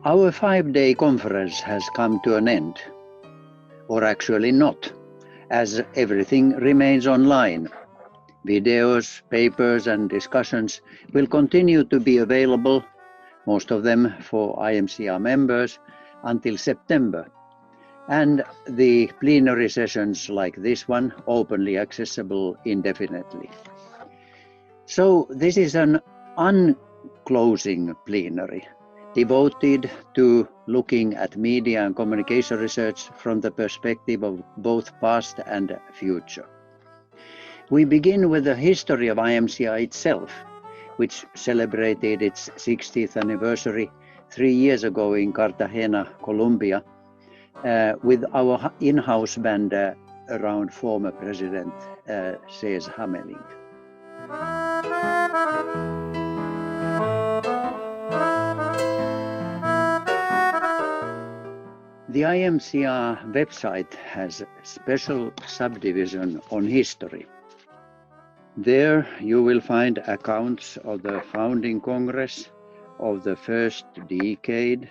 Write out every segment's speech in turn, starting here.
Our 5-day conference has come to an end, or actually not, as everything remains online. Videos, papers and discussions will continue to be available, most of them for IMCR members, until September, and the plenary sessions like this one openly accessible indefinitely. So this is an unclosing plenary, devoted to looking at media and communication research from the perspective of both past and future. We begin with the history of IMCR itself, which celebrated its 60th anniversary 3 years ago in Cartagena, Colombia, with our in-house band around former President Cees Hameling. The IMCR website has a special subdivision on history. There you will find accounts of the founding Congress, of the first decade,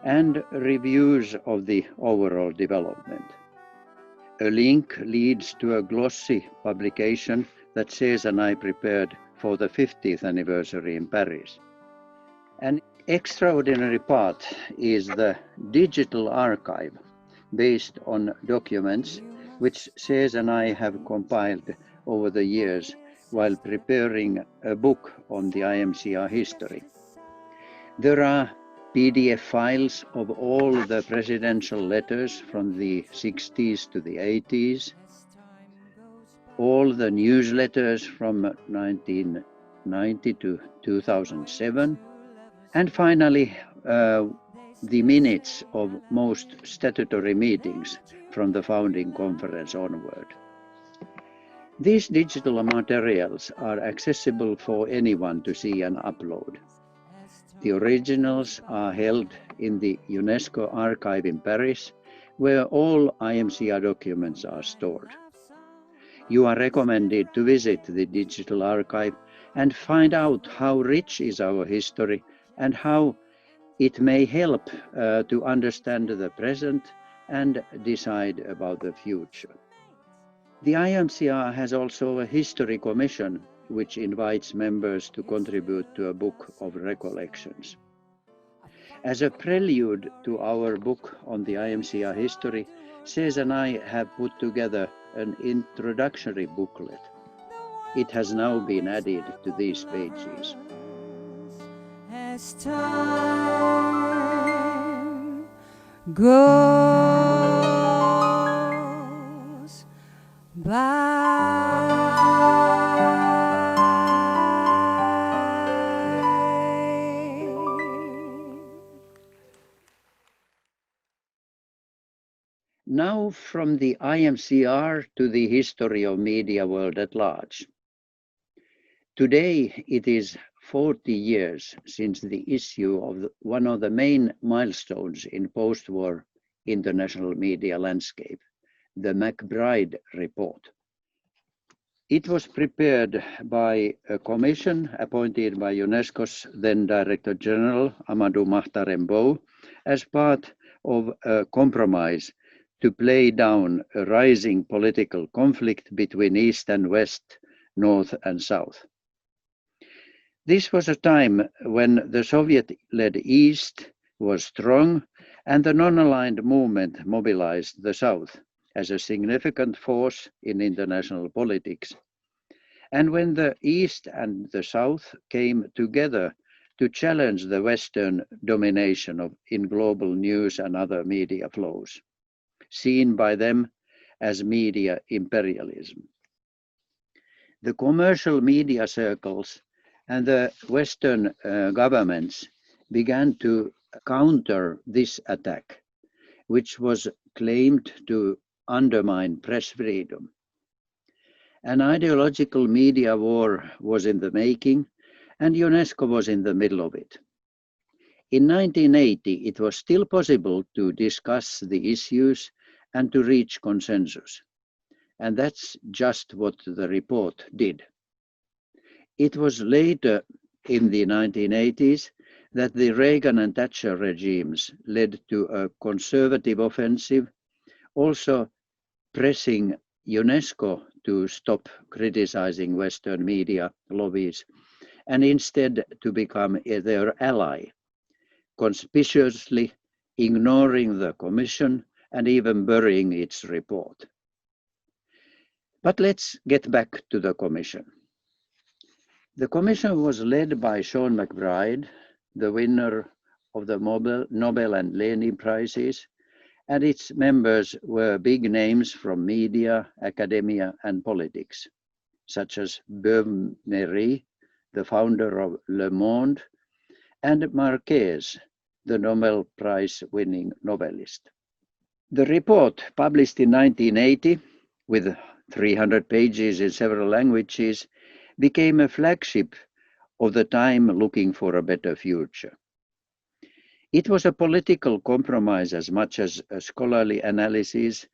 and reviews of the overall development. A link leads to a glossy publication that Cees and I prepared for the 50th anniversary in Paris. An extraordinary part is the digital archive based on documents which Cees and I have compiled over the years while preparing a book on the IMCR history. There are PDF files of all the presidential letters from the 60s to the 80s, all the newsletters from 1990 to 2007, and finally the minutes of most statutory meetings from the founding conference onward. These digital materials are accessible for anyone to see and upload. The originals are held in the UNESCO archive in Paris, where all IMCR documents are stored. You are recommended to visit the digital archive and find out how rich is our history and how it may help to understand the present and decide about the future. The IMCR has also a history commission which invites members to contribute to a book of recollections. As a prelude to our book on the IMCR history, Cees and I have put together an introductory booklet. It has now been added to these pages. As time goes by. Now from the IMCR to the history of media world at large. Today it is 40 years since the issue of one of the main milestones in post-war international media landscape, the McBride Report. It was prepared by a commission appointed by UNESCO's then Director General Amadou Mahtar Mbow as part of a compromise to play down a rising political conflict between East and West, North and South. This was a time when the Soviet-led East was strong and the non-aligned movement mobilized the South as a significant force in international politics. And when the East and the South came together to challenge the Western domination in global news and other media flows, seen by them as media imperialism. The commercial media circles and the Western governments began to counter this attack, which was claimed to undermine press freedom. An ideological media war was in the making, and UNESCO was in the middle of it. In 1980, it was still possible to discuss the issues and to reach consensus. And that's just what the report did. It was later in the 1980s that the Reagan and Thatcher regimes led to a conservative offensive, also pressing UNESCO to stop criticizing Western media lobbies and instead to become their ally, conspicuously ignoring the Commission and even burying its report. But let's get back to the Commission. The Commission was led by Sean McBride, the winner of the Nobel and Lenin Prizes, and its members were big names from media, academia, and politics, such as Beuve-Méry, the founder of Le Monde, and Marquez, the Nobel Prize-winning novelist. The report, published in 1980, with 300 pages in several languages, became a flagship of the time looking for a better future. It was a political compromise as much as a scholarly analysis,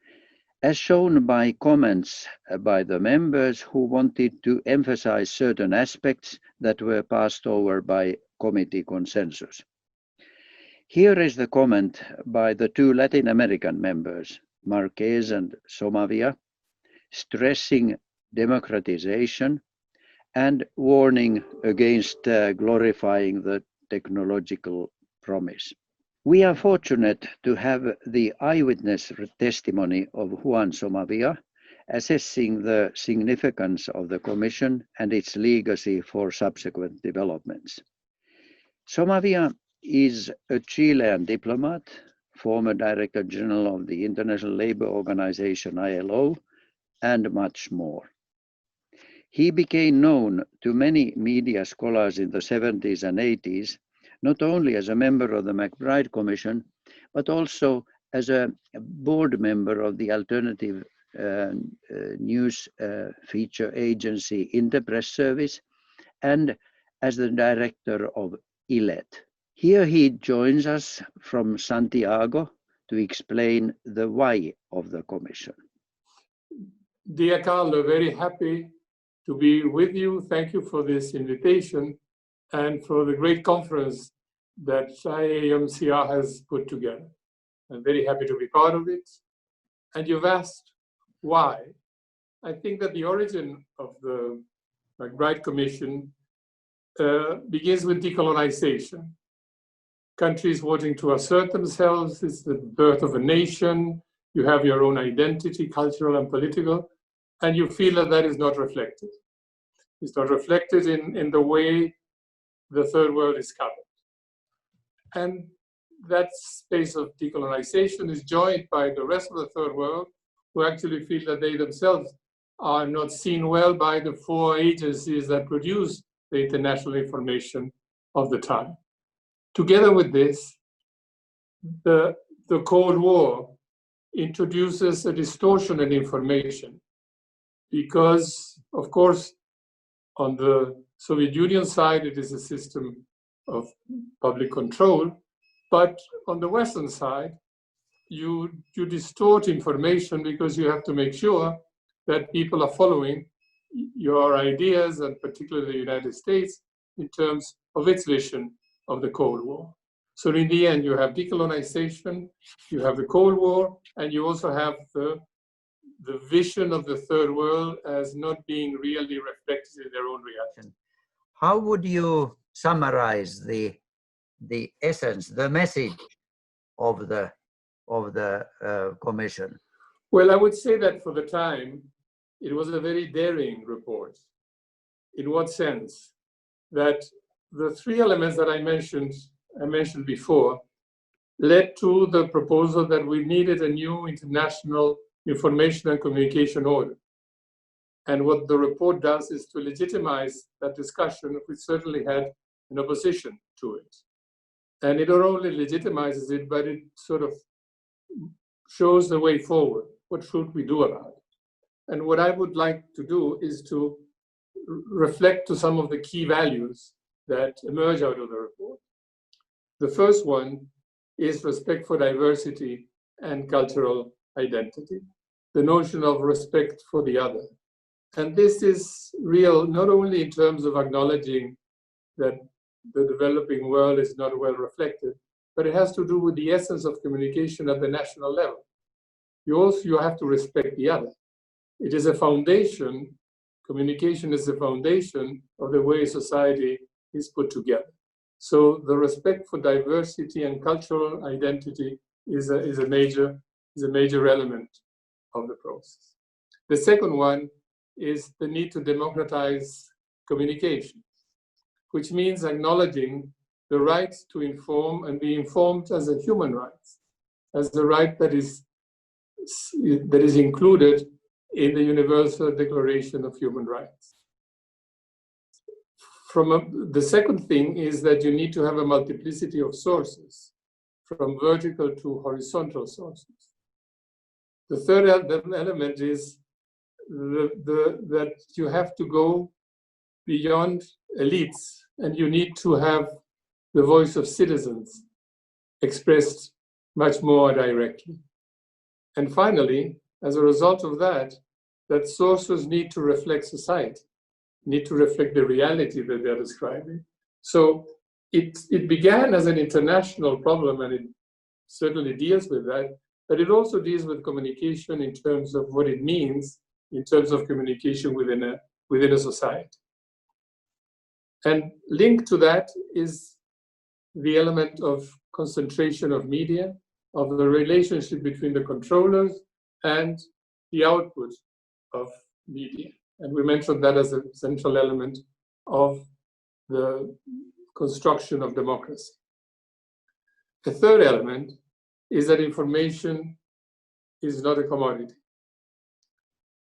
as shown by comments by the members who wanted to emphasize certain aspects that were passed over by committee consensus. Here is the comment by the two Latin American members, Marquez and Somavia, stressing democratization and warning against glorifying the technological promise. We are fortunate to have the eyewitness testimony of Juan Somavia assessing the significance of the Commission and its legacy for subsequent developments. Somavia is a Chilean diplomat, former Director General of the International Labour Organization ILO, and much more. He became known to many media scholars in the 70s and 80s, not only as a member of the McBride Commission, but also as a board member of the alternative news feature agency Interpress Service, and as the director of ILET. Here he joins us from Santiago to explain the why of the Commission. Dear Carlo, very happy to be with you. Thank you for this invitation and for the great conference that IAMCR has put together. I'm very happy to be part of it. And you've asked why. I think that the origin of the McBride Commission begins with decolonization. Countries wanting to assert themselves, it's the birth of a nation, you have your own identity, cultural and political, and you feel that that is not reflected. It's not reflected in the way the third world is covered. And that space of decolonization is joined by the rest of the third world, who actually feel that they themselves are not seen well by the four agencies that produce the international information of the time. Together with this, the Cold War introduces a distortion in information because, of course, on the Soviet Union side, it is a system of public control, but on the Western side, you distort information because you have to make sure that people are following your ideas, and particularly the United States, in terms of its vision of the Cold War. So in the end, you have decolonization, you have the Cold War, and you also have the vision of the third world as not being really reflected in their own reality. How would you summarize the essence, the message of the Commission? Well, I would say that for the time, it was a very daring report. In what sense? That the three elements that I mentioned before led to the proposal that we needed a new international information and communication order. And what the report does is to legitimize that discussion, which certainly had an opposition to it. And it not only legitimizes it, but it sort of shows the way forward. What should we do about it? And what I would like to do is to reflect to some of the key values that emerge out of the report. The first one is respect for diversity and cultural identity, the notion of respect for the other. And this is real not only in terms of acknowledging that the developing world is not well reflected, but it has to do with the essence of communication at the national level. You have to respect the other. It is a foundation, communication is the foundation of the way society is put together. So the respect for diversity and cultural identity is a major element of the process. The second one is the need to democratize communication, which means acknowledging the right to inform and be informed as a human right, as the right that is included in the Universal Declaration of Human Rights. The second thing is that you need to have a multiplicity of sources, from vertical to horizontal sources. The third element is that you have to go beyond elites, and you need to have the voice of citizens expressed much more directly. And finally, as a result of that sources need to reflect society, need to reflect the reality that they're describing. So it began as an international problem, and it certainly deals with that, but it also deals with communication in terms of what it means in terms of communication within a society. And linked to that is the element of concentration of media, of the relationship between the controllers and the output of media. And we mentioned that as a central element of the construction of democracy. The third element is that information is not a commodity.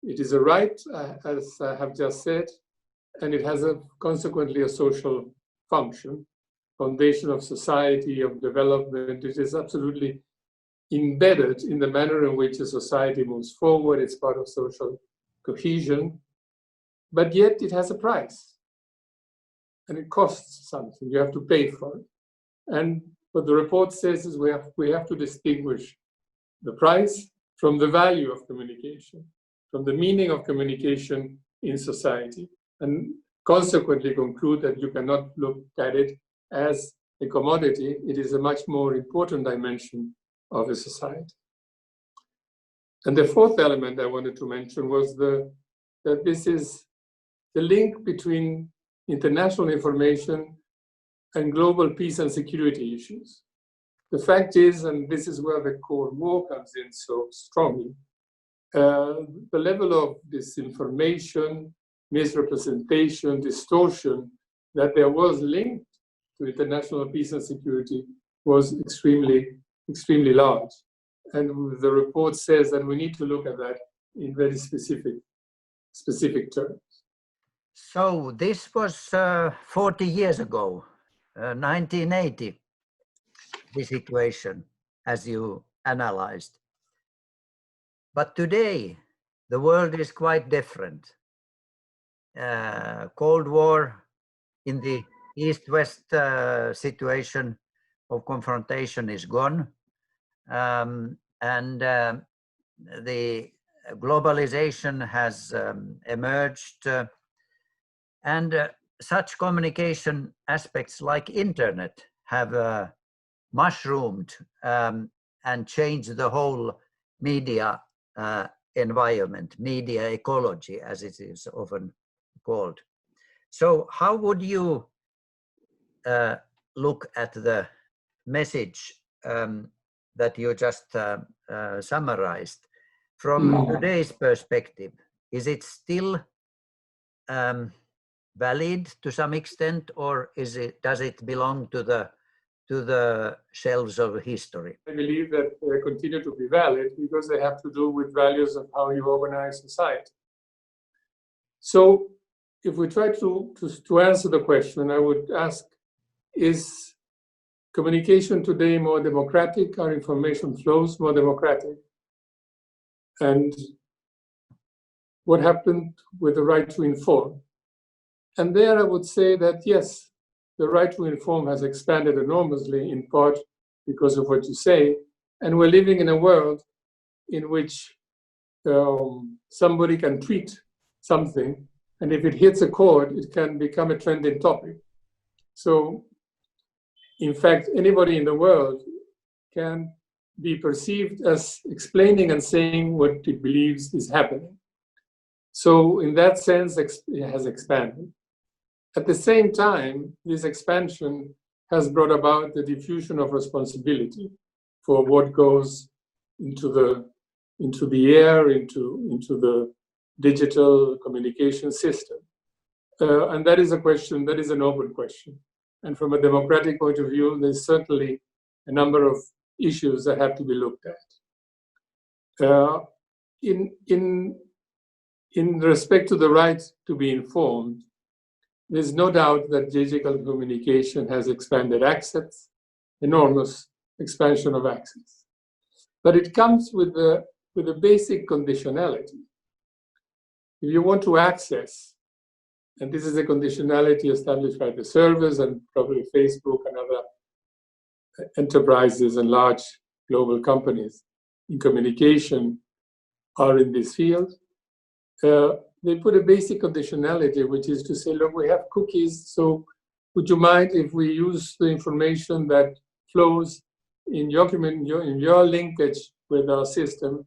It is a right, as I have just said, and it has consequently a social function, foundation of society, of development. It is absolutely embedded in the manner in which a society moves forward. It's part of social cohesion, but yet it has a price, and it costs something. You have to pay for it. And what the report says is we have to distinguish the price from the value of communication, from the meaning of communication in society, and consequently conclude that you cannot look at it as a commodity. It is a much more important dimension of a society. And the fourth element I wanted to mention was that this is the link between international information and global peace and security issues. The fact is, and this is where the Cold War comes in so strongly, the level of disinformation, misrepresentation, distortion that there was linked to international peace and security was extremely large. And the report says that we need to look at that in very specific terms. So this was 40 years ago, 1980, the situation as you analyzed. But today, the world is quite different. Cold War, in the East-West situation of confrontation is gone. And the globalization has emerged. And such communication aspects like internet have mushroomed and changed the whole media environment, media ecology, as it is often called. So how would you look at the message that you just summarized from today's perspective? Is it still valid to some extent, or does it belong to the shelves of history? I believe that they continue to be valid because they have to do with values of how you organize society. So if we try to answer the question, I would ask, is communication today more democratic? Are information flows more democratic? And what happened with the right to inform? And there I would say that yes, the right to inform has expanded enormously, in part because of what you say. And we're living in a world in which somebody can tweet something, and if it hits a chord, it can become a trending topic. So in fact, anybody in the world can be perceived as explaining and saying what it believes is happening. So in that sense, it has expanded. At the same time, this expansion has brought about the diffusion of responsibility for what goes into the air, into the digital communication system. And that is a question, that is an open question. And from a democratic point of view, there's certainly a number of issues that have to be looked at. In respect to the right to be informed, there's no doubt that digital communication has expanded access, enormous expansion of access. But it comes with a basic conditionality. If you want to access, and this is a conditionality established by the servers and probably Facebook and other enterprises and large global companies in communication are in this field. They put a basic conditionality, which is to say, look, we have cookies, so would you mind if we use the information that flows in your linkage with our system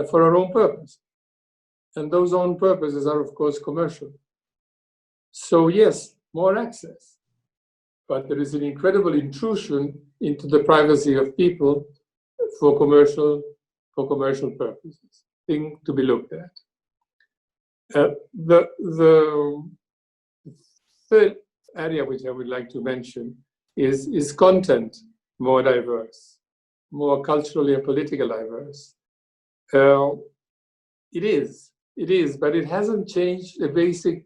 for our own purpose? And those own purposes are, of course, commercial. So yes, more access, but there is an incredible intrusion into the privacy of people for commercial purposes. Thing to be looked at. The third area which I would like to mention is content more diverse, more culturally and politically diverse. It is, but it hasn't changed the basic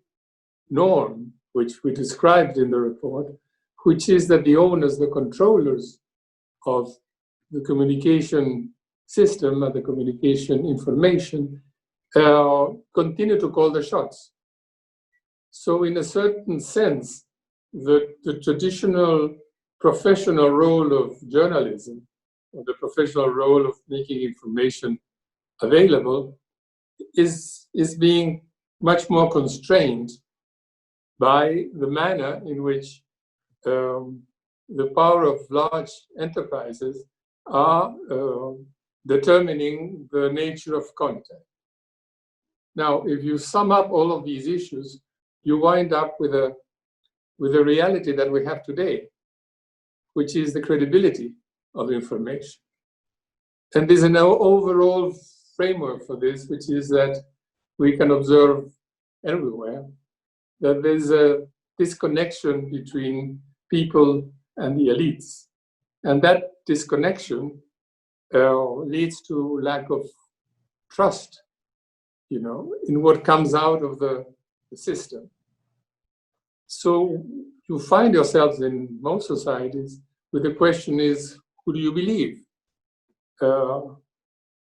norm which we described in the report, which is that the owners, the controllers of the communication system and the communication information continue to call the shots. So in a certain sense, the traditional professional role of journalism, or the professional role of making information available, is being much more constrained by the manner in which the power of large enterprises are determining the nature of content. Now, if you sum up all of these issues, you wind up with a reality that we have today, which is the credibility of information. And there's an overall framework for this, which is that we can observe everywhere that there's a disconnection between people and the elites. And that disconnection leads to lack of trust, in what comes out of the system. So you find yourselves in most societies with the question is, who do you believe?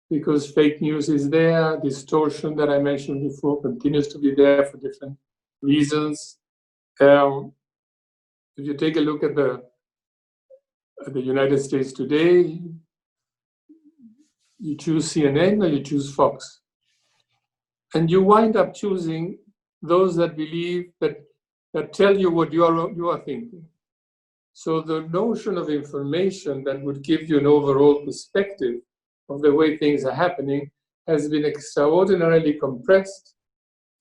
Because fake news is there, distortion that I mentioned before continues to be there for different reasons. If you take a look at the United States today, you choose CNN or you choose Fox. And you wind up choosing those that believe, that tell you what you are thinking. So the notion of information that would give you an overall perspective of the way things are happening has been extraordinarily compressed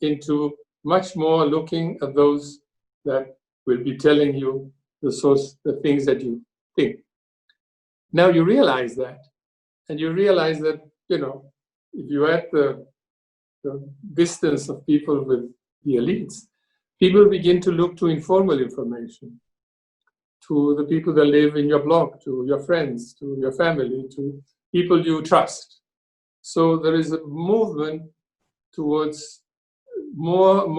into much more looking at those that will be telling you the things that you think. Now you realize that, and you realize that, if you add the distance of people with the elites, people begin to look to informal information, to the people that live in your block, to your friends, to your family, to people you trust. So there is a movement towards more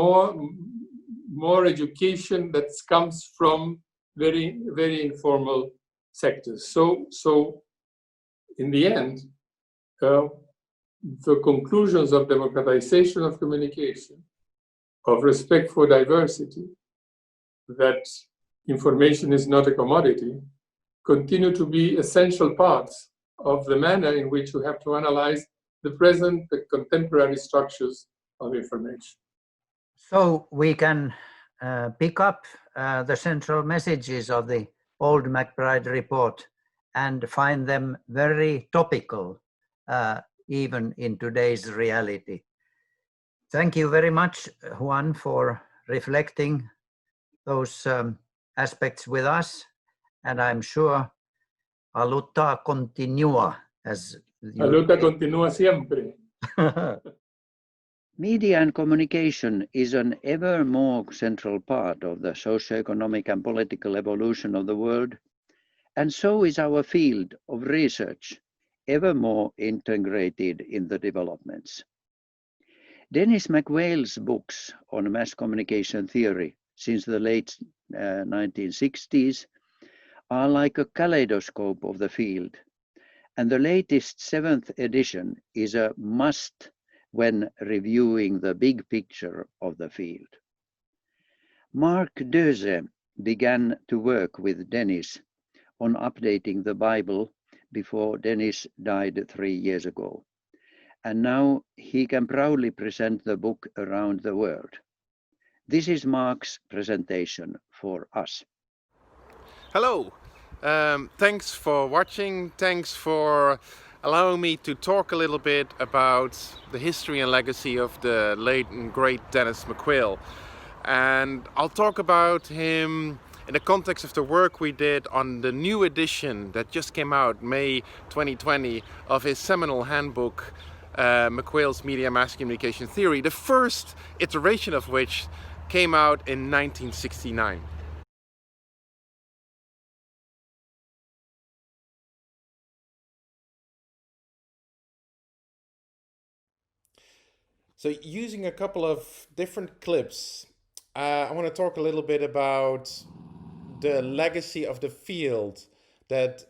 education that comes from very, very informal sectors. So in the end, the conclusions of democratization of communication, of respect for diversity, that information is not a commodity, continue to be essential parts of the manner in which we have to analyze the contemporary structures of information. So we can pick up the central messages of the old McBride report and find them very topical, even in today's reality. Thank you very much, Juan, for reflecting those aspects with us. And I'm sure Aluta continua, as La lucha continúa siempre. Media and communication is an ever more central part of the socio-economic and political evolution of the world, and so is our field of research, ever more integrated in the developments. Dennis McWhale's books on mass communication theory since the late 1960s are like a kaleidoscope of the field, and the latest 7th edition is a must when reviewing the big picture of the field. Mark Döse began to work with Dennis on updating the Bible before Dennis died 3 years ago. And now he can proudly present the book around the world. This is Mark's presentation for us. Hello, thanks for watching, thanks for allowing me to talk a little bit about the history and legacy of the late and great Dennis McWhale. And I'll talk about him in the context of the work we did on the new edition that just came out May 2020 of his seminal handbook, McWhale's Media Mass Communication Theory, the first iteration of which came out in 1969. So using a couple of different clips, I want to talk a little bit about the legacy of the field that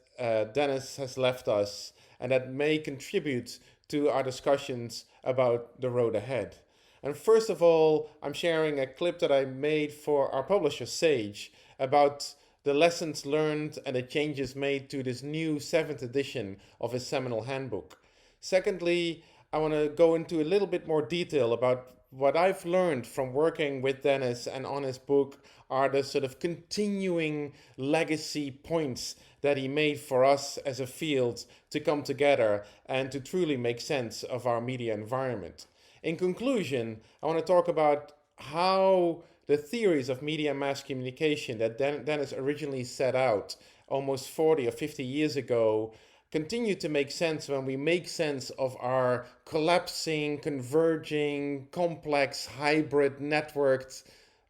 Dennis has left us and that may contribute to our discussions about the road ahead. And first of all, I'm sharing a clip that I made for our publisher Sage about the lessons learned and the changes made to this new 7th edition of his seminal handbook. Secondly, I want to go into a little bit more detail about what I've learned from working with Dennis and on his book are the sort of continuing legacy points that he made for us as a field to come together and to truly make sense of our media environment. In conclusion, I want to talk about how the theories of media and mass communication that Dennis originally set out almost 40 or 50 years ago continue to make sense when we make sense of our collapsing, converging, complex, hybrid, networked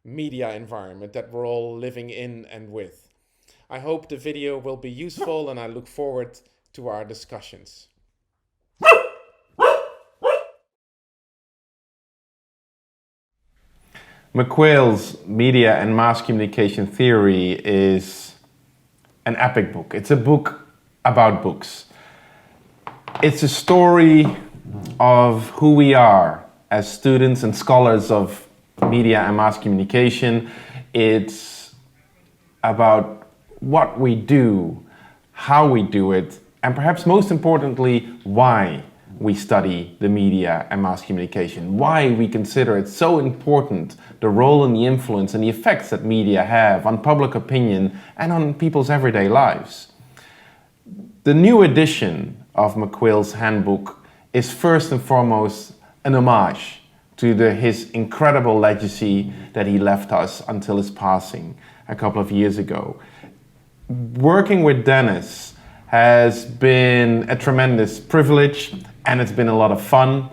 media environment that we're all living in and with. I hope the video will be useful and I look forward to our discussions. McWhale's Media and Mass Communication Theory is an epic book. It's a book about books. It's a story of who we are as students and scholars of media and mass communication. It's about what we do, how we do it, and perhaps most importantly, why we study the media and mass communication, why we consider it so important, the role and the influence and the effects that media have on public opinion and on people's everyday lives. The new edition of McWhale's handbook is first and foremost an homage to his incredible legacy that he left us until his passing a couple of years ago. Working with Dennis has been a tremendous privilege and it's been a lot of fun,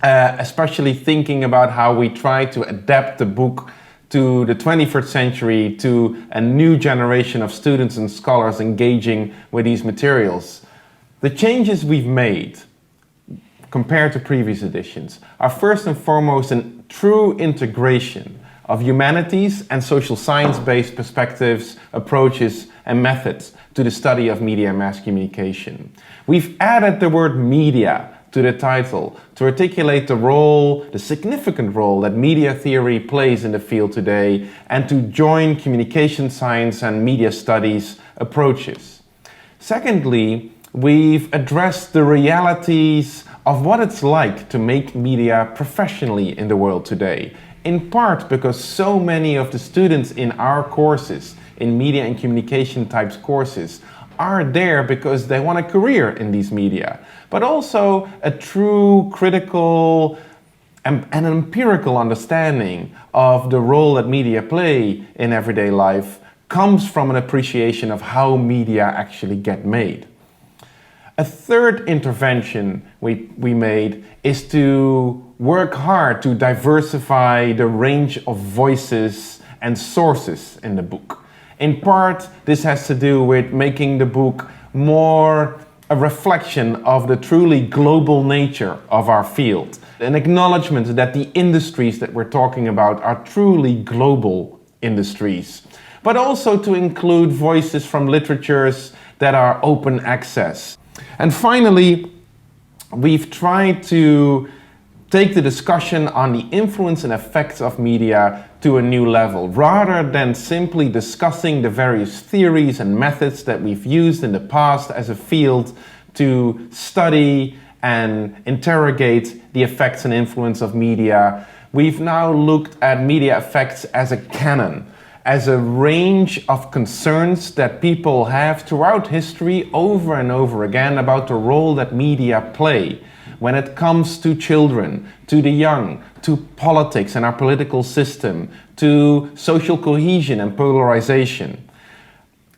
especially thinking about how we try to adapt the book to the 21st century, to a new generation of students and scholars engaging with these materials. The changes we've made compared to previous editions are first and foremost a true integration of humanities and social science-based perspectives, approaches and methods to the study of media and mass communication. We've added the word media to the title to articulate the role, the significant role that media theory plays in the field today and to join communication science and media studies approaches. Secondly, we've addressed the realities of what it's like to make media professionally in the world today. in part because so many of the students in our courses, in media and communication types courses, are there because they want a career in these media, but also a true critical and an empirical understanding of the role that media play in everyday life comes from an appreciation of how media actually get made. A third intervention we made is to work hard to diversify the range of voices and sources in the book. In part, this has to do with making the book more a reflection of the truly global nature of our field. An acknowledgement that the industries that we're talking about are truly global industries. But also to include voices from literatures that are open access. And finally, we've tried to take the discussion on the influence and effects of media to a new level, rather than simply discussing the various theories and methods that we've used in the past as a field to study and interrogate the effects and influence of media. We've now looked at media effects as a canon, as a range of concerns that people have throughout history over and over again about the role that media play when it comes to children, to the young, to politics and our political system, to social cohesion and polarization.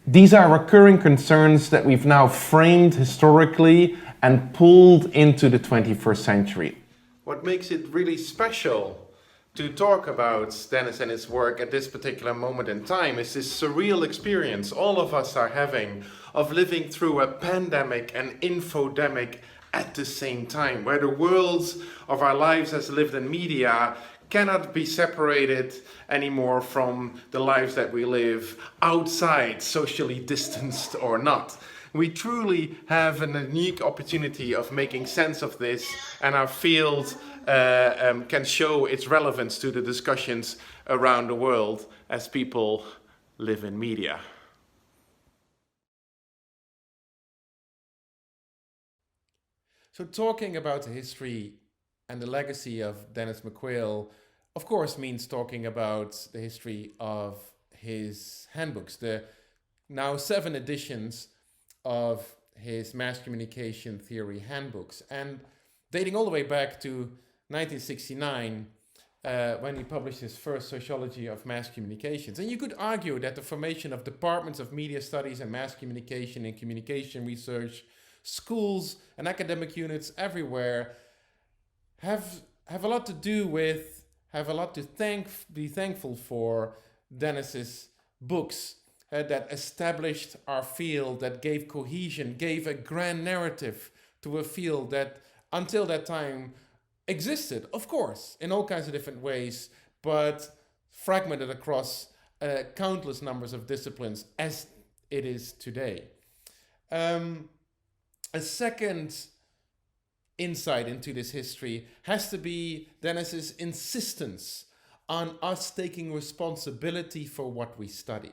These are recurring concerns that we've now framed historically and pulled into the 21st century. What makes it really special to talk about Dennis and his work at this particular moment in time is this surreal experience all of us are having of living through a pandemic and infodemic at the same time, where the worlds of our lives as lived in media cannot be separated anymore from the lives that we live outside, socially distanced or not. We truly have a unique opportunity of making sense of this, and our field can show its relevance to the discussions around the world as people live in media. So talking about the history and the legacy of Dennis McQuail, of course, means talking about the history of his handbooks, the now 7 editions of his mass communication theory handbooks, and dating all the way back to 1969, when he published his first Sociology of Mass Communications. And you could argue that the formation of departments of media studies and mass communication and communication research, schools and academic units everywhere have a lot to do with, have a lot to be thankful for Dennis's books that established our field, that gave cohesion, gave a grand narrative to a field that until that time existed, of course, in all kinds of different ways, but fragmented across countless numbers of disciplines as it is today. A second insight into this history has to be Dennis's insistence on us taking responsibility for what we study.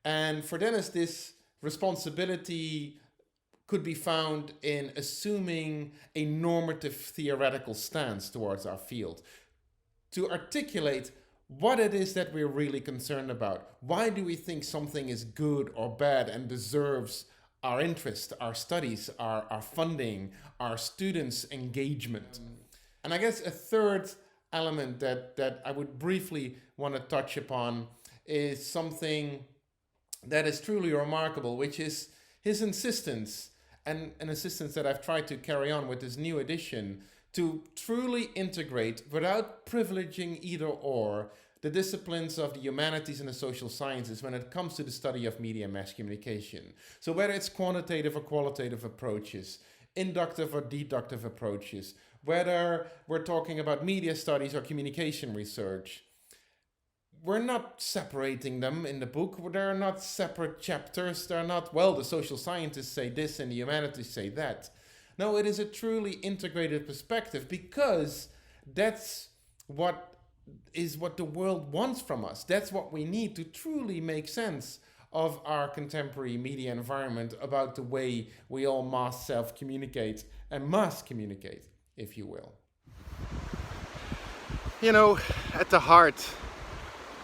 And for Dennis, this responsibility could be found in assuming a normative theoretical stance towards our field, to articulate what it is that we're really concerned about. Why do we think something is good or bad and deserves our interest, our studies, our funding, our students' engagement? And I guess a third element that I would briefly want to touch upon is something that is truly remarkable, which is his insistence, and an insistence that I've tried to carry on with this new edition, to truly integrate, without privileging either or, the disciplines of the humanities and the social sciences when it comes to the study of media and mass communication. So whether it's quantitative or qualitative approaches, inductive or deductive approaches, whether we're talking about media studies or communication research, we're not separating them in the book. They're not separate chapters. They're not, well, the social scientists say this and the humanities say that. No, it is a truly integrated perspective, because that's what the world wants from us. That's what we need to truly make sense of our contemporary media environment, about the way we all must self-communicate and must communicate, if you will. You know, at the heart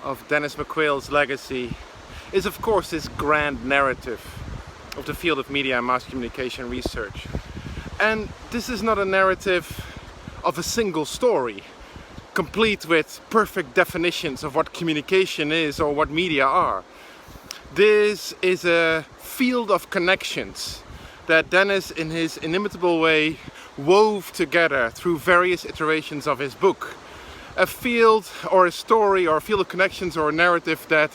of Dennis McQuail's legacy is of course this grand narrative of the field of media and mass communication research. And this is not a narrative of a single story, complete with perfect definitions of what communication is or what media are. This is a field of connections that Dennis, in his inimitable way, wove together through various iterations of his book. A field or a story or a field of connections or a narrative that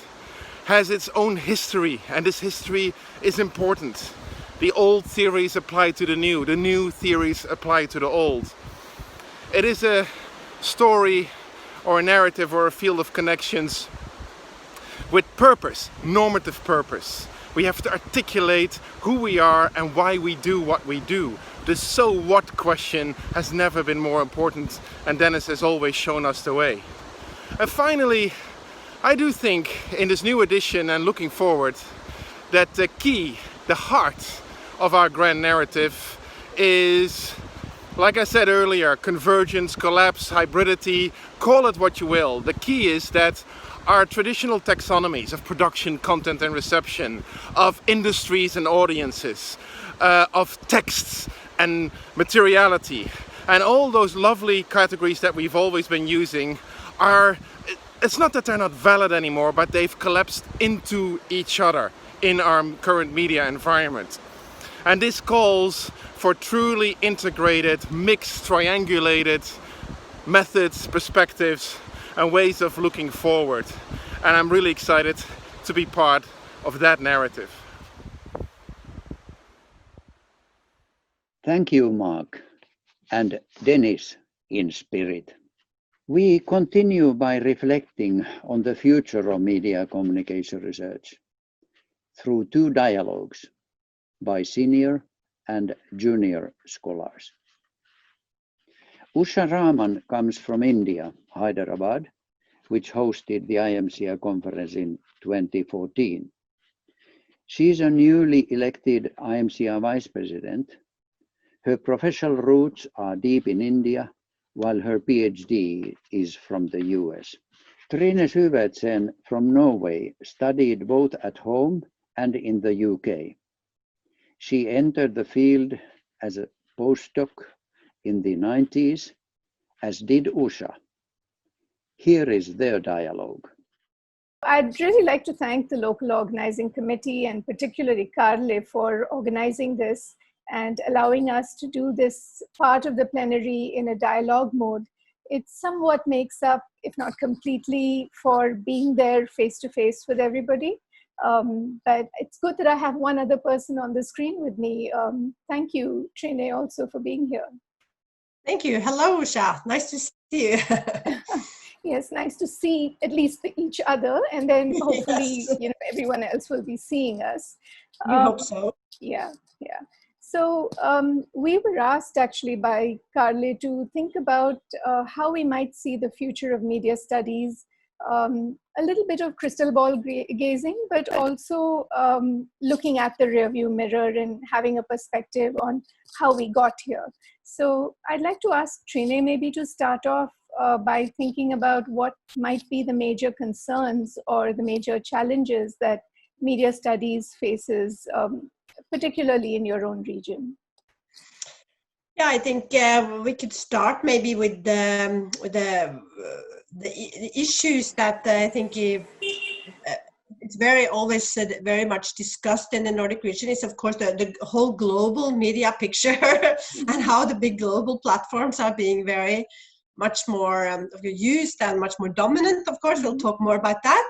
has its own history, and this history is important. The old theories apply to the new theories apply to the old. It is a story or a narrative or a field of connections with purpose, normative purpose. We have to articulate who we are and why we do what we do. The so what question has never been more important, and Dennis has always shown us the way. And finally, I do think in this new edition and looking forward that the key, the heart of our grand narrative is, like I said earlier, convergence, collapse, hybridity, call it what you will. The key is that our traditional taxonomies of production, content and reception, of industries and audiences, of texts and materiality, and all those lovely categories that we've always been using are, it's not that they're not valid anymore, but they've collapsed into each other in our current media environment. And this calls for truly integrated, mixed, triangulated methods, perspectives, and ways of looking forward. And I'm really excited to be part of that narrative. Thank you, Mark, and Dennis in spirit. We continue by reflecting on the future of media communication research through two dialogues by senior and junior scholars. Usha Raman comes from India, Hyderabad, which hosted the IMCR conference in 2014. She is a newly elected IMCR vice president. Her professional roots are deep in India, while her PhD is from the US. Trine Syvertsen from Norway studied both at home and in the UK. She entered the field as a postdoc in the 90s, as did Usha. Here is their dialogue. I'd really like to thank the local organizing committee and particularly Carle for organizing this and allowing us to do this part of the plenary in a dialogue mode. It somewhat makes up, if not completely, for being there face-to-face with everybody. But it's good that I have one other person on the screen with me. Thank you, Trine, also for being here. Thank you. Hello, Usha. Nice to see you. Yes, nice to see at least each other, and then hopefully, yes. Everyone else will be seeing us. We hope so. Yeah. So we were asked actually by Carle to think about how we might see the future of media studies, a little bit of crystal ball gazing, but also looking at the rearview mirror and having a perspective on how we got here. So I'd like to ask Trine maybe to start off by thinking about what might be the major concerns or the major challenges that media studies faces, particularly in your own region. Yeah, I think we could start maybe with the issues that I think it's always very much discussed in the Nordic region is, of course, the whole global media picture and how the big global platforms are being very much more used and much more dominant. Of course, we'll talk more about that.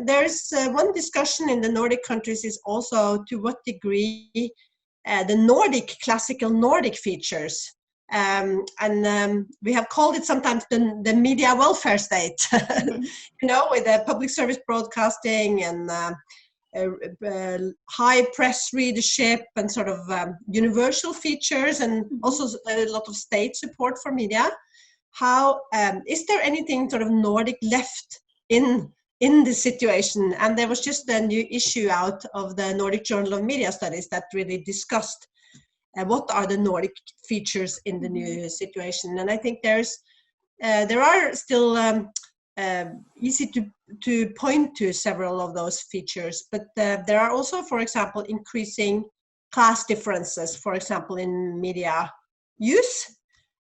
There's one discussion in the Nordic countries is also to what degree the classical Nordic features. We have called it sometimes the media welfare state, with the public service broadcasting and high press readership and sort of universal features, and also a lot of state support for media. How is there anything sort of Nordic left in this situation? And there was just a new issue out of the Nordic Journal of Media Studies that really discussed what are the Nordic features in the new situation. And I think there's there are still easy to point to several of those features, but there are also, for example, increasing class differences, for example, in media use.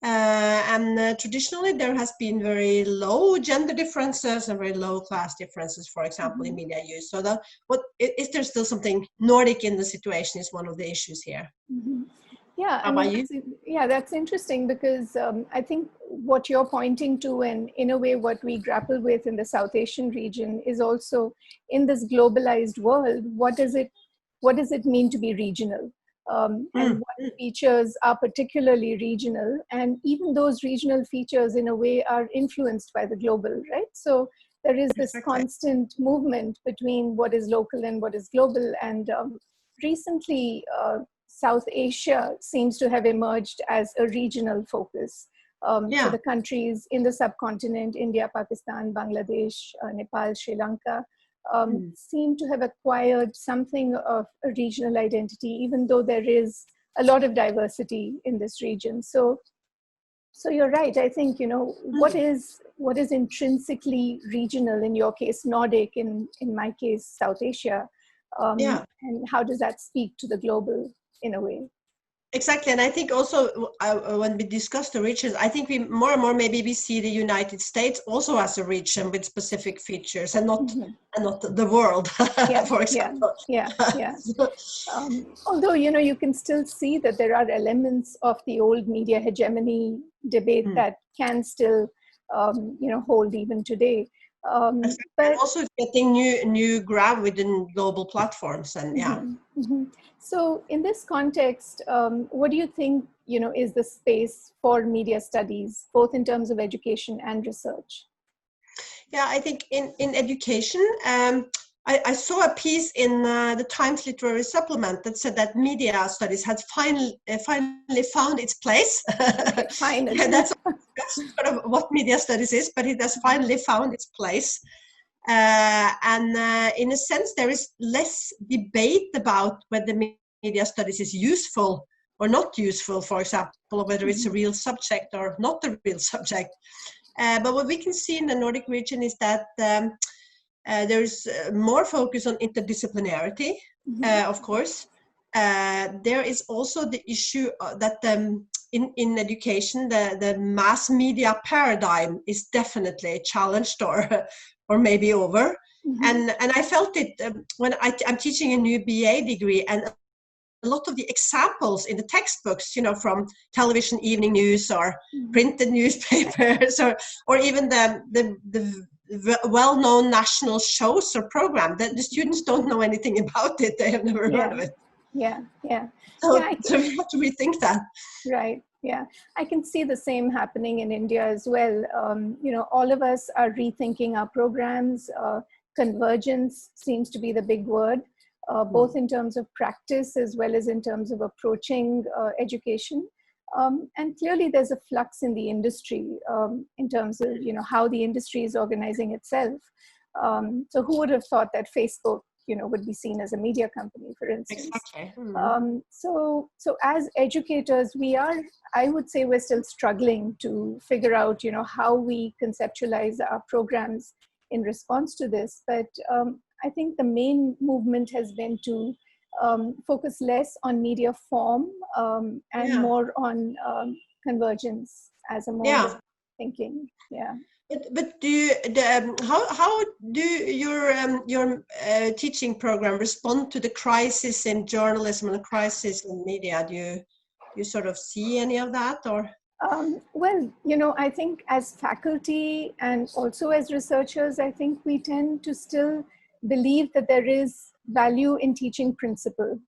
And traditionally, there has been very low gender differences and very low class differences, for example, in media use. So is there still something Nordic in the situation is one of the issues here. Yeah, How about you? Yeah, that's interesting because I think what you're pointing to, and in a way what we grapple with in the South Asian region, is also in this globalized world, what does it mean to be regional? And what features are particularly regional, and even those regional features in a way are influenced by the global, right? So there is this constant movement between what is local and what is global. And recently, South Asia seems to have emerged as a regional focus. So the countries in the subcontinent, India, Pakistan, Bangladesh, Nepal, Sri Lanka, seem to have acquired something of a regional identity, even though there is a lot of diversity in this region. So you're right. I think, what is intrinsically regional, in your case, Nordic, in my case, South Asia, and how does that speak to the global in a way? Exactly, and I think also when we discuss the regions, I think we more and more maybe we see the United States also as a region with specific features, and not the world, for example. Yeah. Although you can still see that there are elements of the old media hegemony debate that can still hold even today. But also getting new ground within global platforms, and So in this context, what do you think is the space for media studies, both in terms of education and research? Yeah, I think in education, I saw a piece in the Times Literary Supplement that said that media studies had finally found its place. Finally. That's sort of what media studies is, but it has finally found its place. And in a sense, there is less debate about whether media studies is useful or not useful, for example, or whether it's a real subject or not a real subject. But what we can see in the Nordic region is that there's more focus on interdisciplinarity, of course. There is also the issue that in education, the mass media paradigm is definitely challenged or maybe over. And I felt it when I'm teaching a new BA degree, and a lot of the examples in the textbooks, from television evening news or printed newspapers, or even the well-known national shows or program, that the students don't know anything about it. They have never heard of it. Yeah. So we have to rethink that. Right. Yeah, I can see the same happening in India as well. All of us are rethinking our programs. Convergence seems to be the big word, both in terms of practice as well as in terms of approaching education. And clearly there's a flux in the industry in terms of, how the industry is organizing itself. So who would have thought that Facebook would be seen as a media company, for instance. Exactly. So as educators, I would say we're still struggling to figure out, how we conceptualize our programs in response to this. But I think the main movement has been to focus less on media form and more on convergence as a mode of thinking. Yeah. But how do your teaching program respond to the crisis in journalism and the crisis in media? Do you sort of see any of that, or? Well, I think as faculty and also as researchers, I think we tend to still believe that there is value in teaching principle.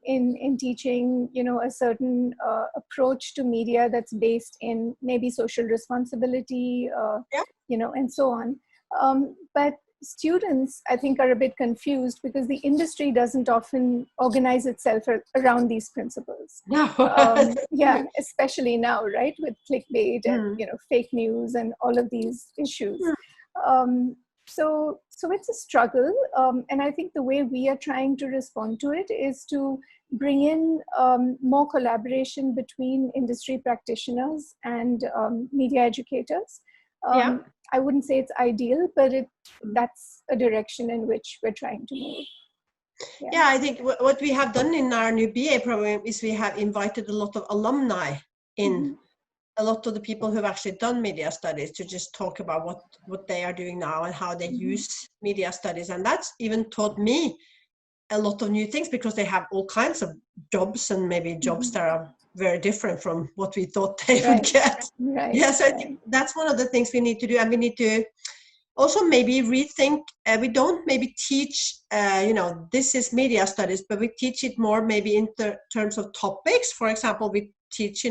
In teaching, a certain approach to media that's based in maybe social responsibility, and so on. But students, I think, are a bit confused because the industry doesn't often organize itself around these principles. Especially now, right, with clickbait and fake news and all of these issues. So it's a struggle, and I think the way we are trying to respond to it is to bring in more collaboration between industry practitioners and media educators. Yeah. I wouldn't say it's ideal, but that's a direction in which we're trying to move. Yeah, I think what we have done in our new BA program is we have invited a lot of alumni in, a lot of the people who've actually done media studies, to just talk about what they are doing now and how they use media studies. And that's even taught me a lot of new things, because they have all kinds of jobs, and maybe jobs that are very different from what we thought they would get. Yes, I think that's one of the things we need to do. And we need to also maybe rethink, we don't maybe teach, this is media studies, but we teach it more maybe in terms of topics. For example, we teach,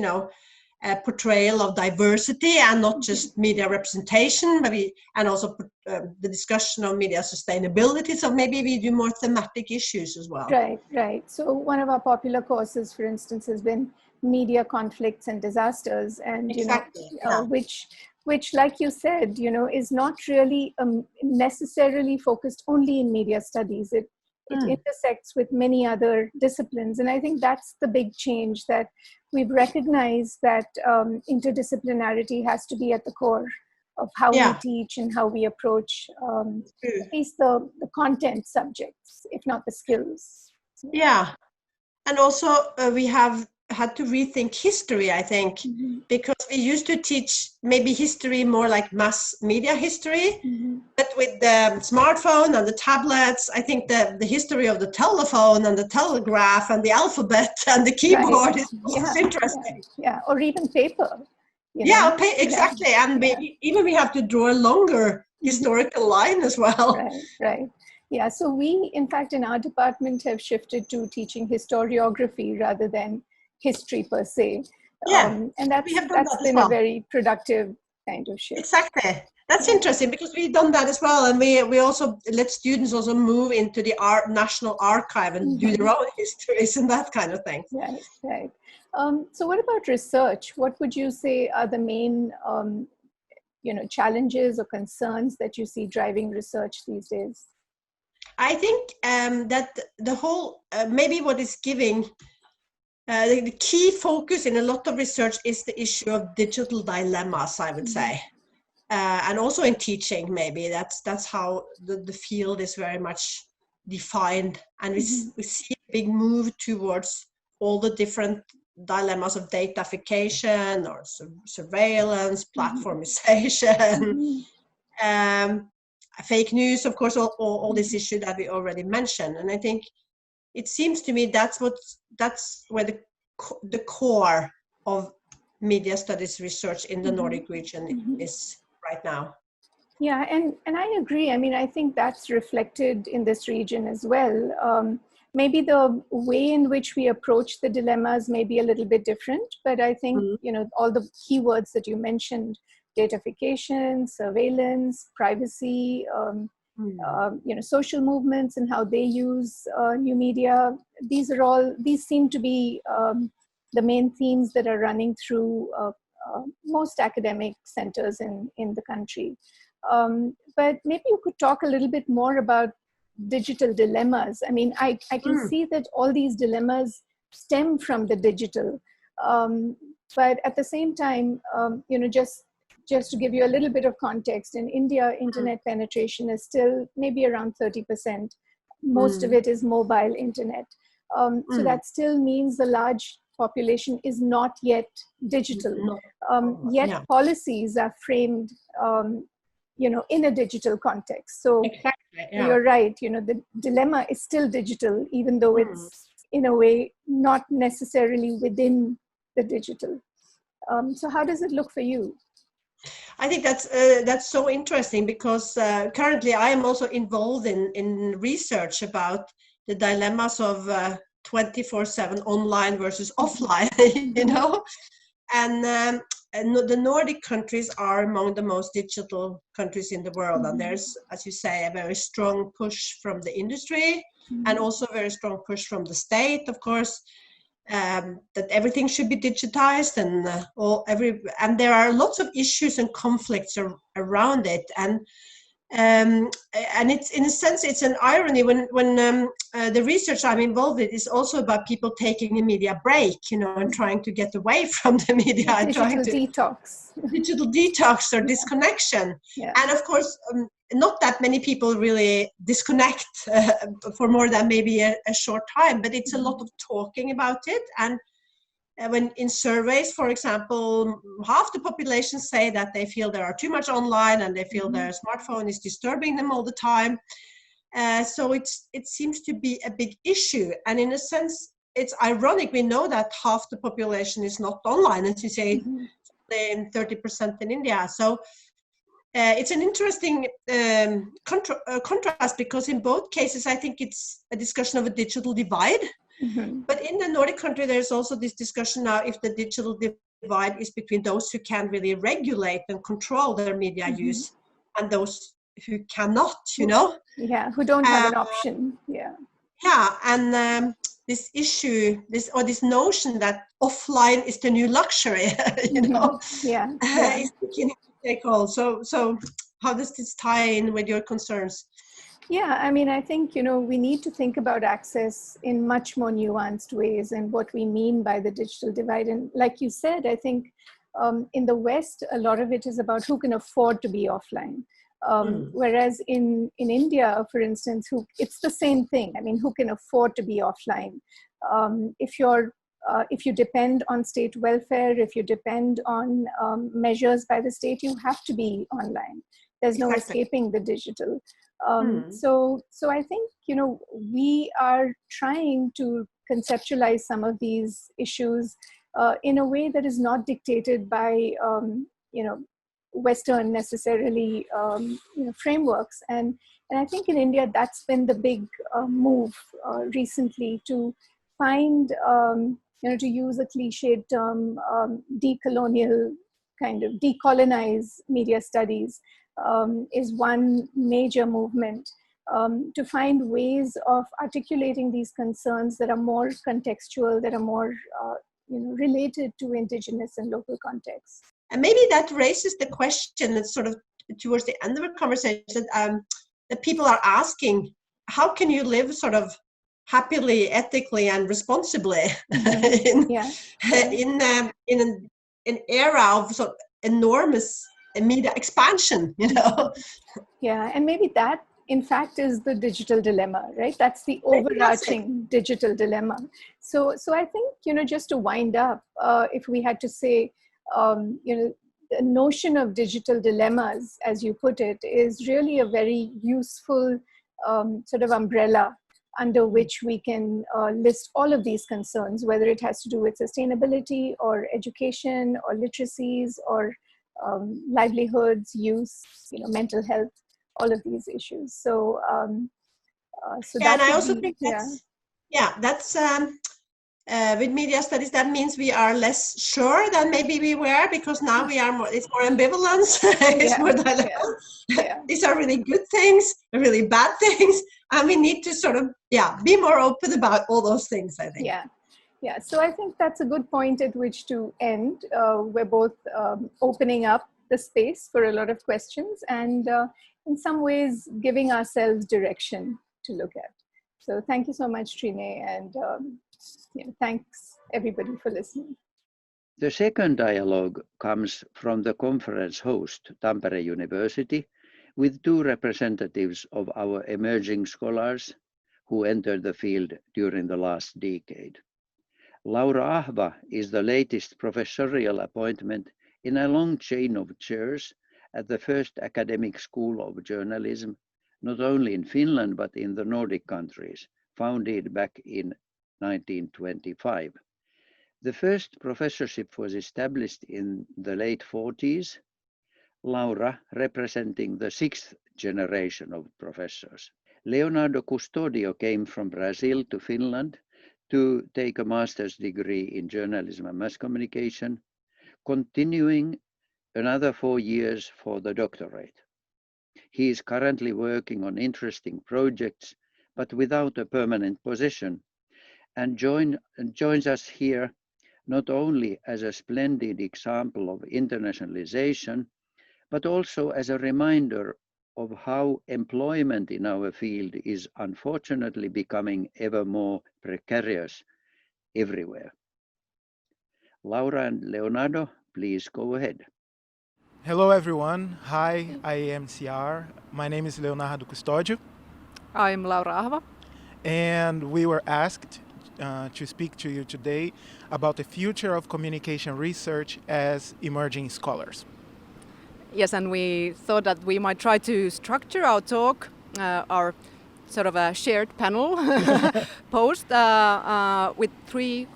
a portrayal of diversity and not just media representation, maybe, and also the discussion of media sustainability. So maybe we do more thematic issues as well. Right. So one of our popular courses, for instance, has been media conflicts and disasters, and which, like you said, is not really necessarily focused only in media studies. It intersects with many other disciplines. And I think that's the big change, that we've recognized that interdisciplinarity has to be at the core of how we teach and how we approach at least the content subjects, if not the skills. Yeah. And also we have had to rethink history, I think, because we used to teach maybe history more like mass media history, but with the smartphone and the tablets, I think the history of the telephone and the telegraph and the alphabet and the keyboard is interesting. Yeah, or even paper. Exactly. And we have to draw a longer historical line as well. Right. Yeah, so we, in fact, in our department have shifted to teaching historiography rather than history per se. And that's been a very productive kind of shift. Exactly. That's interesting, because we've done that as well. And we also let students also move into the National Archive and do their own histories and that kind of thing. Right. So what about research? What would you say are the main challenges or concerns that you see driving research these days? I think that the whole, maybe what is giving the key focus in a lot of research is the issue of digital dilemmas, I would say. And also in teaching, maybe that's how the field is very much defined. And we see a big move towards all the different dilemmas of datafication or surveillance, platformization, fake news, of course, all this issue that we already mentioned. And I think it seems to me that's where the core of media studies research in the Nordic region is right now. Yeah, and I agree. I mean, I think that's reflected in this region as well. Maybe the way in which we approach the dilemmas may be a little bit different, but I think, all the keywords that you mentioned, datafication, surveillance, privacy, social movements and how they use new media, these seem to be the main themes that are running through most academic centers in the country. But maybe you could talk a little bit more about digital dilemmas. I mean, I can see that all these dilemmas stem from the digital, but at the same time, just to give you a little bit of context, in India, internet penetration is still maybe around 30%. Most of it is mobile internet. So that still means the large population is not yet digital. Yet policies are framed, in a digital context. So you're right, the dilemma is still digital, even though it's in a way not necessarily within the digital. So how does it look for you? I think that's so interesting, because currently I am also involved in research about the dilemmas of 24/7 online versus offline, and the Nordic countries are among the most digital countries in the world. And there's, as you say, a very strong push from the industry and also a very strong push from the state, of course, that everything should be digitized, and there are lots of issues and conflicts around it. And And it's, in a sense, it's an irony when the research I'm involved in is also about people taking a media break, you know, and trying to get away from the media and trying to digital detox or disconnection. Yeah. And of course, not that many people really disconnect for more than maybe a short time, but it's a lot of talking about it. And when in surveys, for example, half the population say that they feel they are too much online and they feel their smartphone is disturbing them all the time. So it seems to be a big issue. And in a sense, it's ironic. We know that half the population is not online, as you say, 30% in India. So it's an interesting contrast, because in both cases, I think it's a discussion of a digital divide. But in the Nordic country, there's also this discussion now if the digital divide is between those who can really regulate and control their media use and those who cannot, you know? Yeah, who don't have an option. Yeah. Yeah, and this issue, this notion that offline is the new luxury, you know, is beginning to take hold. So how does this tie in with your concerns? Yeah, I mean, I think, you know, we need to think about access in much more nuanced ways and what we mean by the digital divide. And like you said, I think in the West, a lot of it is about who can afford to be offline. Whereas in India, for instance, it's the same thing. I mean, who can afford to be offline? If you depend on state welfare, if you depend on measures by the state, you have to be online. There's no escaping the digital. So I think, you know, we are trying to conceptualize some of these issues in a way that is not dictated by, you know, Western necessarily, you know, frameworks. And I think in India, that's been the big move recently, to find, you know, to use a cliched term, decolonial, kind of decolonize media studies. Is one major movement to find ways of articulating these concerns that are more contextual, that are more you know, related to indigenous and local contexts. And maybe that raises the question that's sort of towards the end of the conversation, that people are asking, how can you live sort of happily, ethically, and responsibly in an era of sort of enormous media expansion, you know? Yeah, and maybe that, in fact, is the digital dilemma, right? That's the overarching digital dilemma. So I think, you know, just to wind up, if we had to say, you know, the notion of digital dilemmas, as you put it, is really a very useful sort of umbrella under which we can list all of these concerns, whether it has to do with sustainability or education or literacies or livelihoods, use, you know, mental health, all of these issues. So, so and I also think that's with media studies, that means we are less sure than maybe we were, because now we are more, it's more ambivalence, it's more dilemma. These are really good things, really bad things, and we need to sort of be more open about all those things, I think. Yeah, so I think that's a good point at which to end. We're both opening up the space for a lot of questions and in some ways giving ourselves direction to look at. So thank you so much, Trine, and you know, thanks everybody for listening. The second dialogue comes from the conference host, Tampere University, with two representatives of our emerging scholars who entered the field during the last decade. Laura Ahva is the latest professorial appointment in a long chain of chairs at the first academic school of journalism, not only in Finland but in the Nordic countries, founded back in 1925. The first professorship was established in the late 40s, Laura representing the sixth generation of professors. Leonardo Custodio came from Brazil to Finland to take a master's degree in journalism and mass communication, continuing another 4 years for the doctorate. He is currently working on interesting projects, but without a permanent position, and joins us here not only as a splendid example of internationalization, but also as a reminder of how employment in our field is unfortunately becoming ever more precarious everywhere. Laura and Leonardo, please go ahead. Hello everyone. Hi, IAMCR. My name is Leonardo Custódio, I'm Laura Ahva. and we were asked to speak to you today about the future of communication research as emerging scholars. Yes, and we thought that we might try to structure our talk, our sort of a shared panel post with three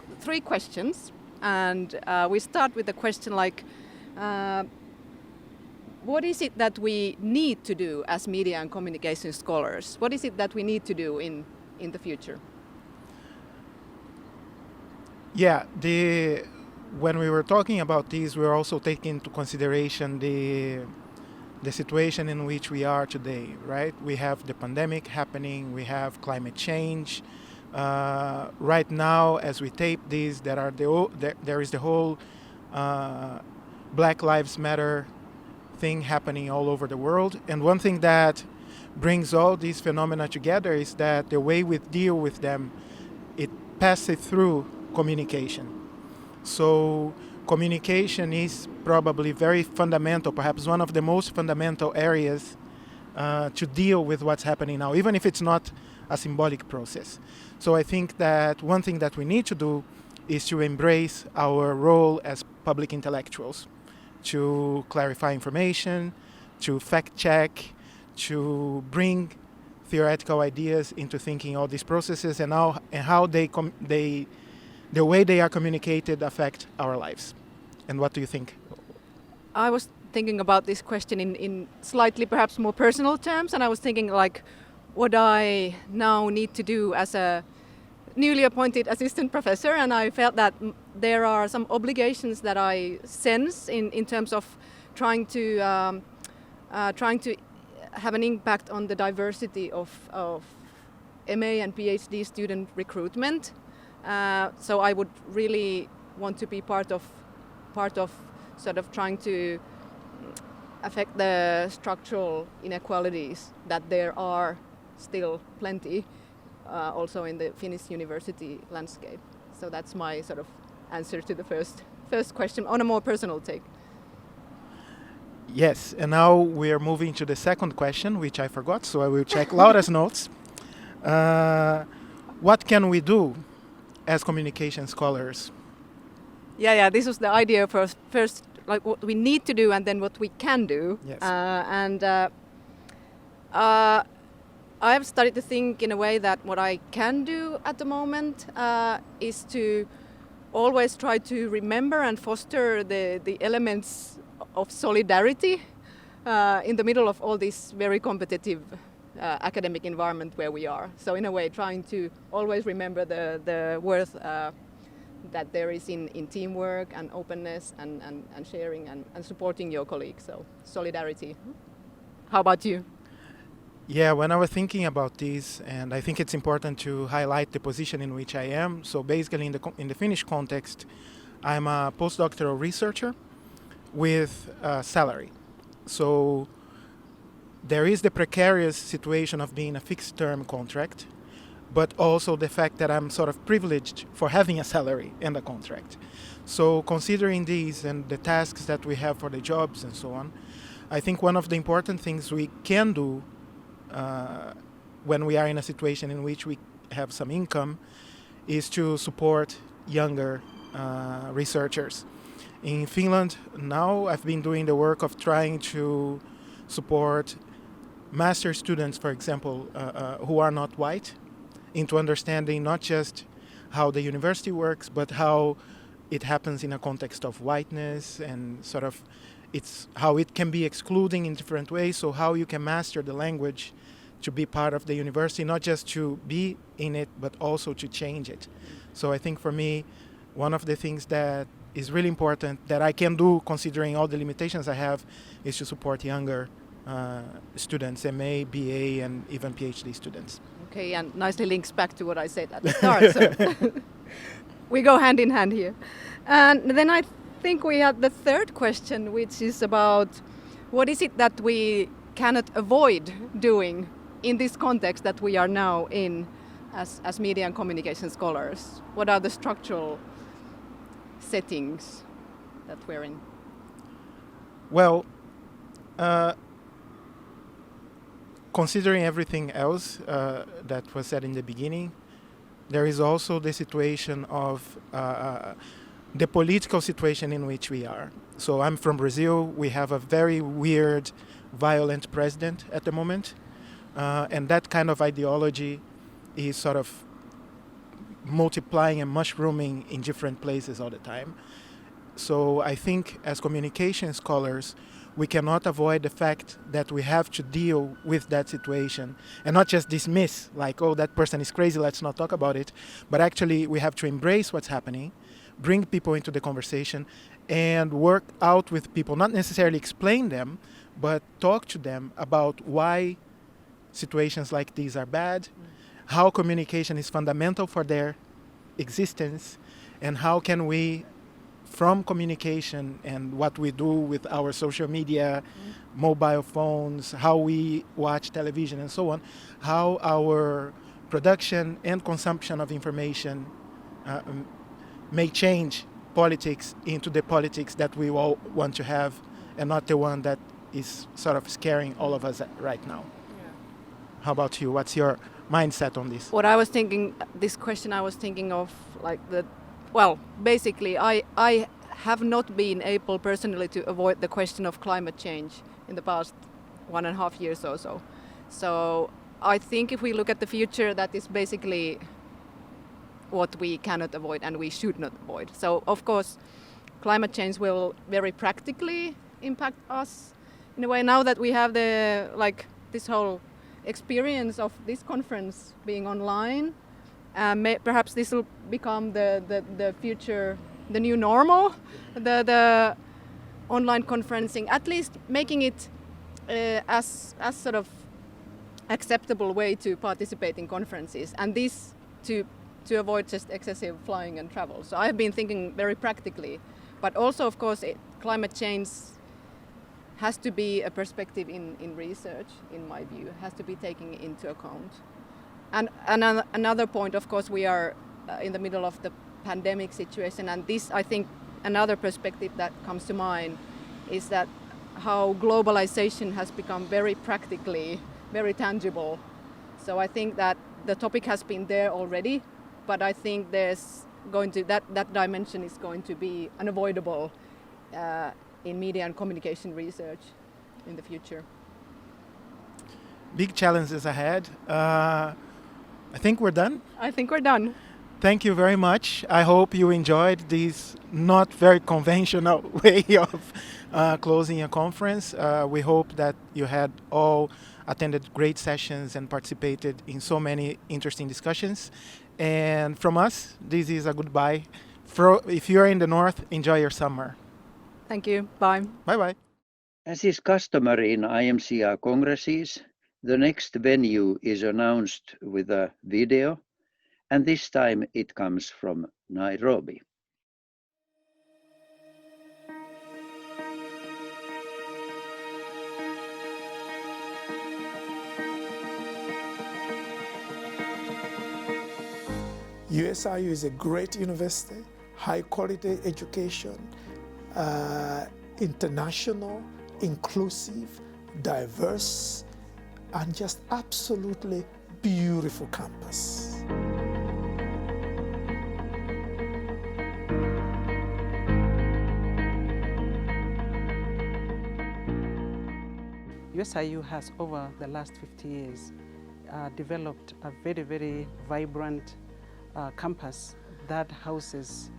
questions. And we start with the question like, what is it that we need to do as media and communication scholars? What is it that we need to do in the future? Yeah, when we were talking about these, we were also taking into consideration the situation in which we are today, right? We have the pandemic happening, we have climate change. Right now, as we tape these, there is the whole Black Lives Matter thing happening all over the world. And one thing that brings all these phenomena together is that the way we deal with them, it passes through communication. So communication is probably very fundamental, perhaps one of the most fundamental areas to deal with what's happening now, even if it's not a symbolic process. So I think that one thing that we need to do is to embrace our role as public intellectuals, to clarify information, to fact check, to bring theoretical ideas into thinking all these processes and how the way they are communicated affect our lives. And what do you think? I was thinking about this question in slightly perhaps more personal terms, and I was thinking like what I now need to do as a newly appointed assistant professor, and I felt that there are some obligations that I sense in terms of trying to have an impact on the diversity of MA and PhD student recruitment. So I would really want to be part of sort of trying to affect the structural inequalities that there are still plenty also in the Finnish university landscape. So that's my sort of answer to the first question on a more personal take. Yes, and now we are moving to the second question, which I forgot, so I will check Laura's notes. What can we do as communication scholars? Yeah, this was the idea first, like what we need to do and then what we can do. Yes. I've started to think in a way that what I can do at the moment is to always try to remember and foster the elements of solidarity in the middle of all this very competitive academic environment where we are. So in a way, trying to always remember the worth that there is in teamwork and openness and sharing and supporting your colleagues. So solidarity. How about you? Yeah, when I was thinking about this, and I think it's important to highlight the position in which I am. So basically in the Finnish context, I'm a postdoctoral researcher with a salary. So there is the precarious situation of being a fixed term contract, but also the fact that I'm sort of privileged for having a salary and a contract. So considering these and the tasks that we have for the jobs and so on, I think one of the important things we can do when we are in a situation in which we have some income is to support younger researchers. In Finland now, I've been doing the work of trying to support master students, for example, who are not white, into understanding not just how the university works, but how it happens in a context of whiteness and sort of it's how it can be excluding in different ways. So how you can master the language to be part of the university, not just to be in it, but also to change it. So I think for me, one of the things that is really important that I can do, considering all the limitations I have, is to support younger students, MA, BA, and even PhD students. Okay, and nicely links back to what I said at the start. So we go hand in hand here. And then I think we had the third question, which is about what is it that we cannot avoid doing in this context that we are now in as media and communication scholars? What are the structural settings that we're in? Well, considering everything else that was said in the beginning, there is also the situation of the political situation in which we are. So I'm from Brazil. We have a very weird, violent president at the moment. And that kind of ideology is sort of multiplying and mushrooming in different places all the time. So I think as communication scholars, we cannot avoid the fact that we have to deal with that situation and not just dismiss, like, oh, that person is crazy, let's not talk about it. But actually, we have to embrace what's happening, bring people into the conversation, and work out with people, not necessarily explain them, but talk to them about why situations like these are bad, how communication is fundamental for their existence, and how can we, from communication and what we do with our social media, mobile phones, how we watch television and so on, how our production and consumption of information may change politics into the politics that we all want to have and not the one that is sort of scaring all of us right now. Yeah. How about you? What's your mindset on this? What I was thinking, this question I was thinking of, like basically I have not been able personally to avoid the question of climate change in the past 1.5 years or so. So I think if we look at the future, that is basically what we cannot avoid and we should not avoid. So of course, climate change will very practically impact us in a way. Now that we have this whole experience of this conference being online, perhaps this will become the future, the new normal, the online conferencing, at least making it as sort of acceptable way to participate in conferences, and this to avoid just excessive flying and travel. So I've been thinking very practically, but also of course climate change has to be a perspective in research, in my view, has to be taken into account. And another point, of course, we are in the middle of the pandemic situation, and this, I think, another perspective that comes to mind is that how globalization has become very practically, very tangible. So I think that the topic has been there already, but I think there's going to, that dimension is going to be unavoidable in media and communication research in the future. Big challenges ahead. I think we're done. I think we're done. Thank you very much. I hope you enjoyed this not very conventional way of closing a conference. We hope that you had all attended great sessions and participated in so many interesting discussions. And from us, this is a goodbye. If you're in the north, enjoy your summer. Thank you. Bye. Bye-bye. As is customary in IMCR congresses, the next venue is announced with a video, and this time it comes from Nairobi. USIU is a great university, high quality education, international, inclusive, diverse, and just absolutely beautiful campus. USIU has, over the last 50 years, developed a very, very vibrant campus that houses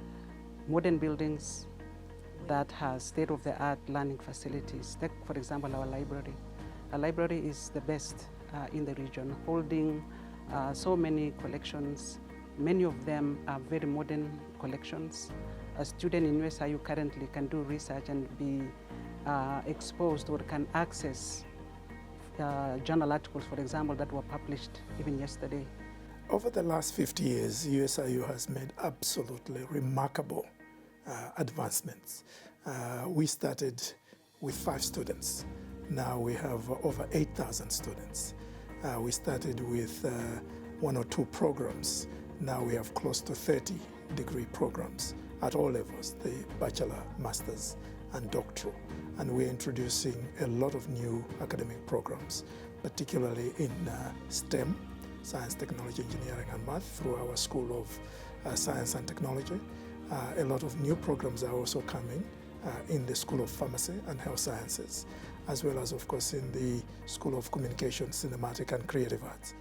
modern buildings, that has state-of-the-art learning facilities. Take, for example, our library. Our library is the best in the region, holding so many collections. Many of them are very modern collections. A student in USIU currently can do research and be exposed or can access journal articles, for example, that were published even yesterday. Over the last 50 years, USIU has made absolutely remarkable advancements. We started with 5 students. Now we have over 8,000 students. We started with 1 or 2 programs. Now we have close to 30 degree programs at all levels, the bachelor, master's, and doctoral. And we're introducing a lot of new academic programs, particularly in STEM, science, technology, engineering, and math, through our School of Science and Technology. A lot of new programs are also coming in the School of Pharmacy and Health Sciences, as well as, of course, in the School of Communication, Cinematic, and Creative Arts.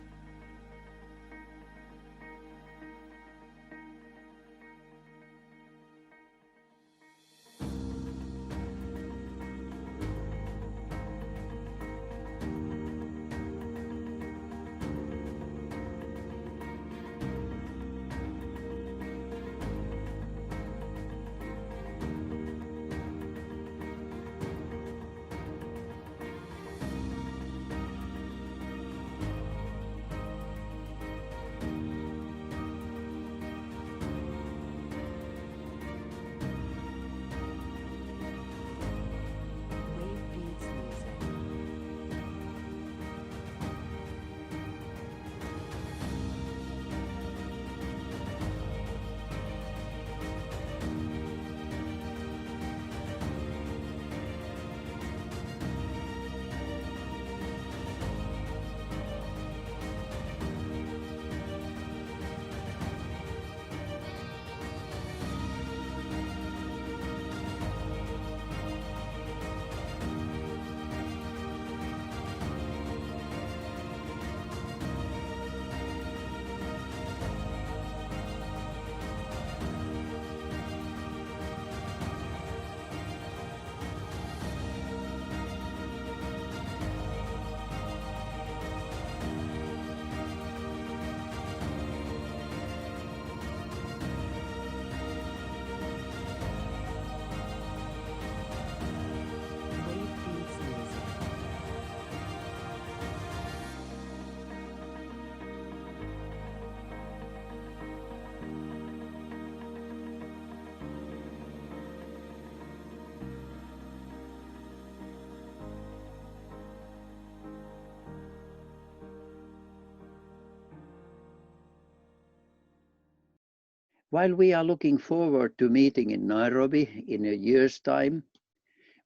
While we are looking forward to meeting in Nairobi in a year's time,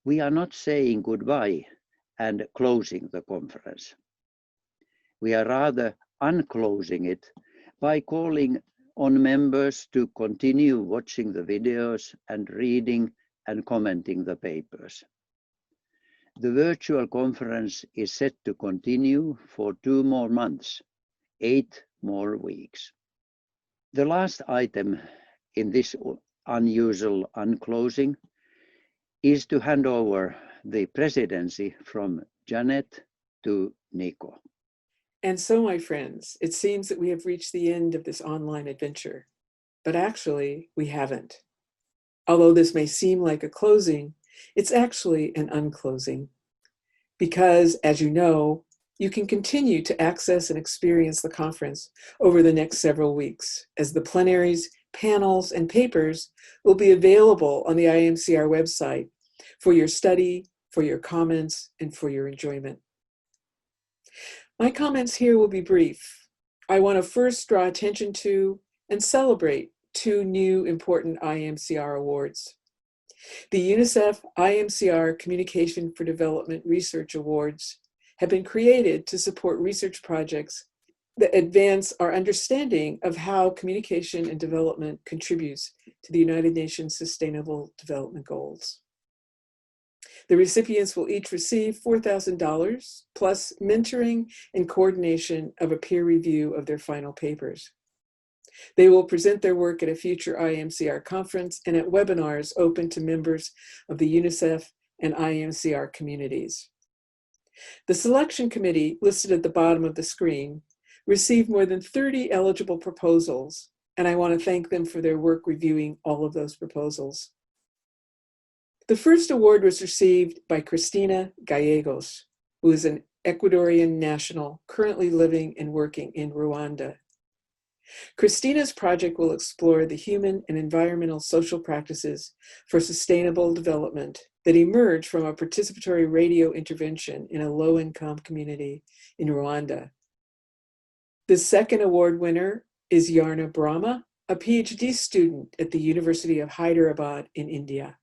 we are not saying goodbye and closing the conference. We are rather unclosing it by calling on members to continue watching the videos and reading and commenting the papers. The virtual conference is set to continue for 2 more months, 8 more weeks. The last item in this unusual unclosing is to hand over the presidency from Janet to Nico. And so, my friends, it seems that we have reached the end of this online adventure, but actually we haven't. Although this may seem like a closing, it's actually an unclosing. Because, as you know, you can continue to access and experience the conference over the next several weeks, as the plenaries, panels, and papers will be available on the IMCR website for your study, for your comments, and for your enjoyment. My comments here will be brief. I want to first draw attention to and celebrate 2 new important IMCR awards. The UNICEF IMCR Communication for Development Research Awards have been created to support research projects that advance our understanding of how communication and development contributes to the United Nations Sustainable Development Goals. The recipients will each receive $4,000 plus mentoring and coordination of a peer review of their final papers. They will present their work at a future IMCR conference and at webinars open to members of the UNICEF and IMCR communities. The selection committee, listed at the bottom of the screen, received more than 30 eligible proposals, and I want to thank them for their work reviewing all of those proposals. The first award was received by Cristina Gallegos, who is an Ecuadorian national currently living and working in Rwanda. Christina's project will explore the human and environmental social practices for sustainable development that emerge from a participatory radio intervention in a low-income community in Rwanda. The second award winner is Yarna Brahma, a PhD student at the University of Hyderabad in India.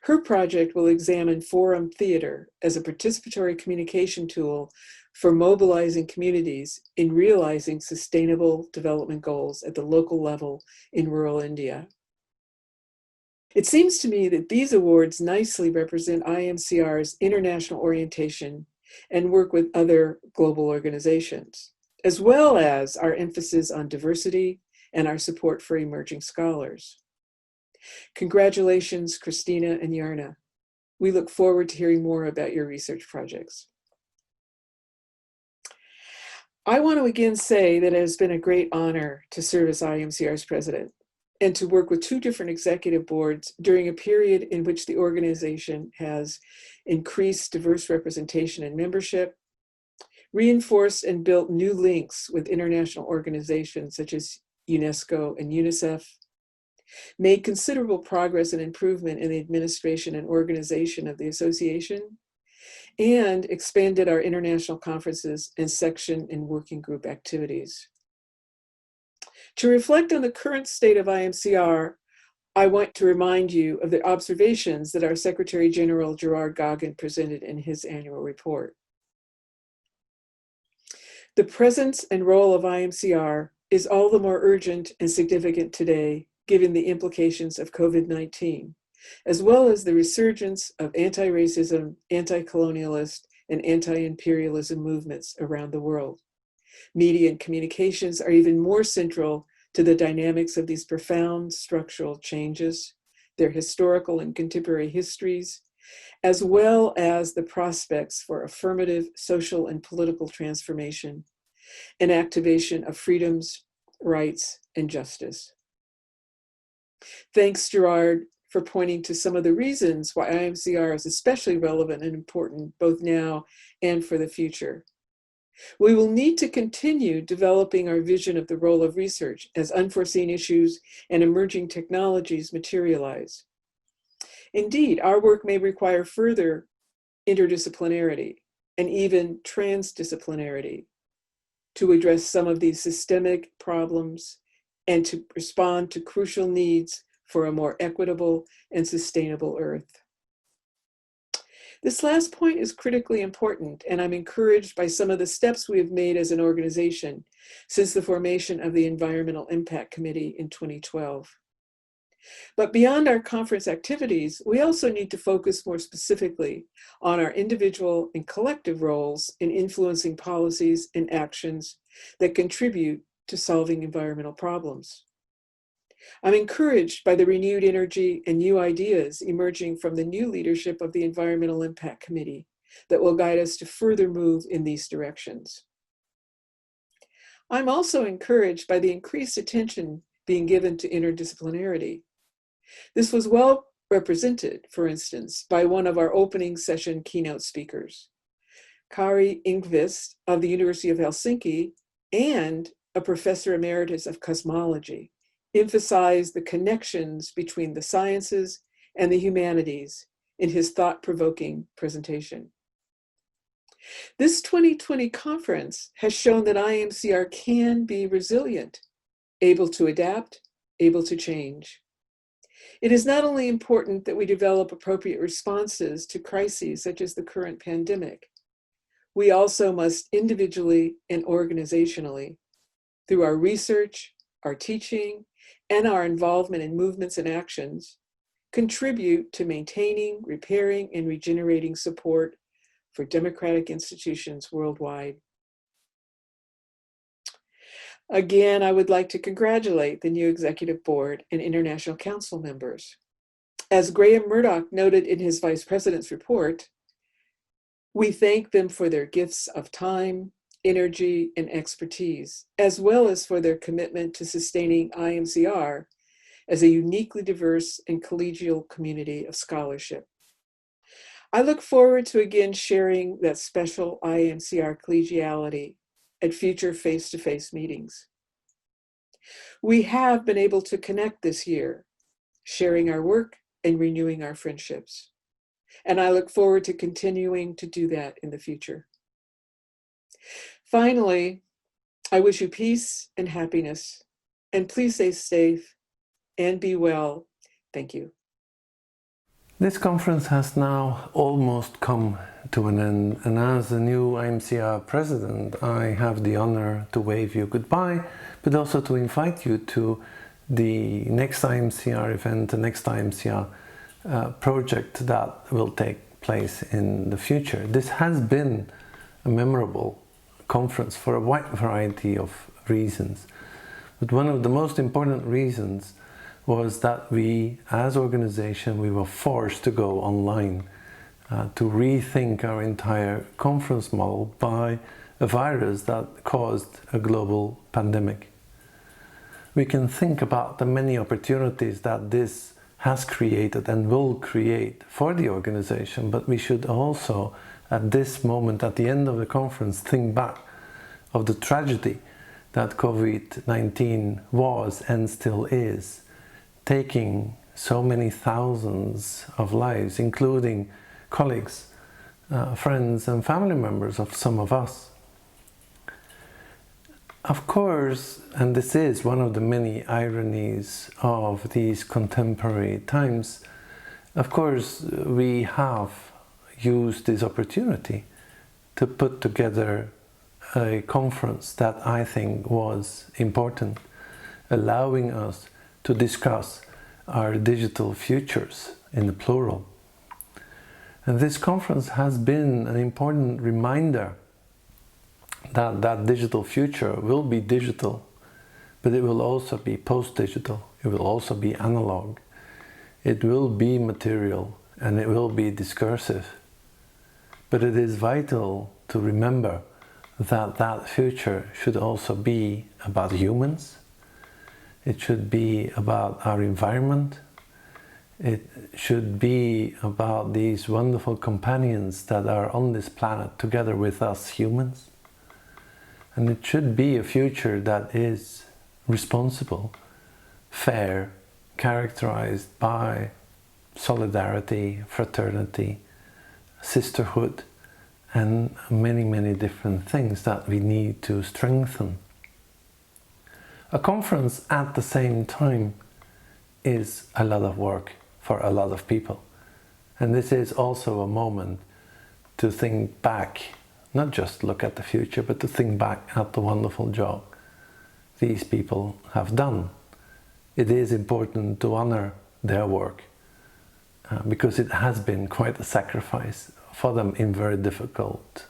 Her project will examine forum theater as a participatory communication tool for mobilizing communities in realizing sustainable development goals at the local level in rural India. It seems to me that these awards nicely represent IMCR's international orientation and work with other global organizations, as well as our emphasis on diversity and our support for emerging scholars. Congratulations, Christina and Yarna. We look forward to hearing more about your research projects. I want to again say that it has been a great honor to serve as IMCR's president and to work with two different executive boards during a period in which the organization has increased diverse representation and membership, reinforced and built new links with international organizations such as UNESCO and UNICEF, made considerable progress and improvement in the administration and organization of the association, and expanded our international conferences and section and working group activities. To reflect on the current state of IMCR, I want to remind you of the observations that our Secretary General Gerard Goggin presented in his annual report. The presence and role of IMCR is all the more urgent and significant today, given the implications of COVID-19, as well as the resurgence of anti-racism, anti-colonialist, and anti-imperialism movements around the world. Media and communications are even more central to the dynamics of these profound structural changes, their historical and contemporary histories, as well as the prospects for affirmative social and political transformation and activation of freedoms, rights, and justice. Thanks, Gerard, for pointing to some of the reasons why IMCR is especially relevant and important both now and for the future. We will need to continue developing our vision of the role of research as unforeseen issues and emerging technologies materialize. Indeed, our work may require further interdisciplinarity and even transdisciplinarity to address some of these systemic problems and to respond to crucial needs for a more equitable and sustainable Earth. This last point is critically important, and I'm encouraged by some of the steps we have made as an organization since the formation of the Environmental Impact Committee in 2012. But beyond our conference activities, we also need to focus more specifically on our individual and collective roles in influencing policies and actions that contribute to solving environmental problems. I'm encouraged by the renewed energy and new ideas emerging from the new leadership of the Environmental Impact Committee that will guide us to further move in these directions. I'm also encouraged by the increased attention being given to interdisciplinarity. This was well represented, for instance, by one of our opening session keynote speakers, Kari Ingvist of the University of Helsinki and a professor emeritus of cosmology, emphasized the connections between the sciences and the humanities in his thought-provoking presentation. This 2020 conference has shown that IMCR can be resilient, able to adapt, able to change. It is not only important that we develop appropriate responses to crises such as the current pandemic, we also must individually and organizationally, through our research, our teaching, and our involvement in movements and actions, contribute to maintaining, repairing, and regenerating support for democratic institutions worldwide. Again, I would like to congratulate the new Executive Board and International Council members. As Graham Murdoch noted in his Vice President's report, we thank them for their gifts of time, energy, and expertise, as well as for their commitment to sustaining IMCR as a uniquely diverse and collegial community of scholarship. I look forward to again sharing that special IMCR collegiality at future face-to-face meetings. We have been able to connect this year, sharing our work and renewing our friendships. And I look forward to continuing to do that in the future. Finally, I wish you peace and happiness, and please stay safe and be well. Thank you. This conference has now almost come to an end, and as the new IMCR president, I have the honor to wave you goodbye, but also to invite you to the next IMCR event, the next IMCR project that will take place in the future. This has been a memorable conference for a wide variety of reasons, but one of the most important reasons was that we, as organization, we were forced to go online to rethink our entire conference model by a virus that caused a global pandemic. We can think about the many opportunities that this has created and will create for the organization, but we should also, at this moment, at the end of the conference, think back of the tragedy that COVID-19 was and still is, taking so many thousands of lives, including colleagues, friends and family members of some of us. Of course, and this is one of the many ironies of these contemporary times, of course we have used this opportunity to put together a conference that I think was important, allowing us to discuss our digital futures in the plural. And this conference has been an important reminder that that digital future will be digital, but it will also be post-digital, it will also be analog, it will be material, and it will be discursive. But it is vital to remember that that future should also be about humans. It should be about our environment. It should be about these wonderful companions that are on this planet together with us humans. And it should be a future that is responsible, fair, characterized by solidarity, fraternity, sisterhood, and many, many different things that we need to strengthen. A conference at the same time is a lot of work for a lot of people. And this is also a moment to think back, not just look at the future, but to think back at the wonderful job these people have done. It is important to honor their work because it has been quite a sacrifice for them in very difficult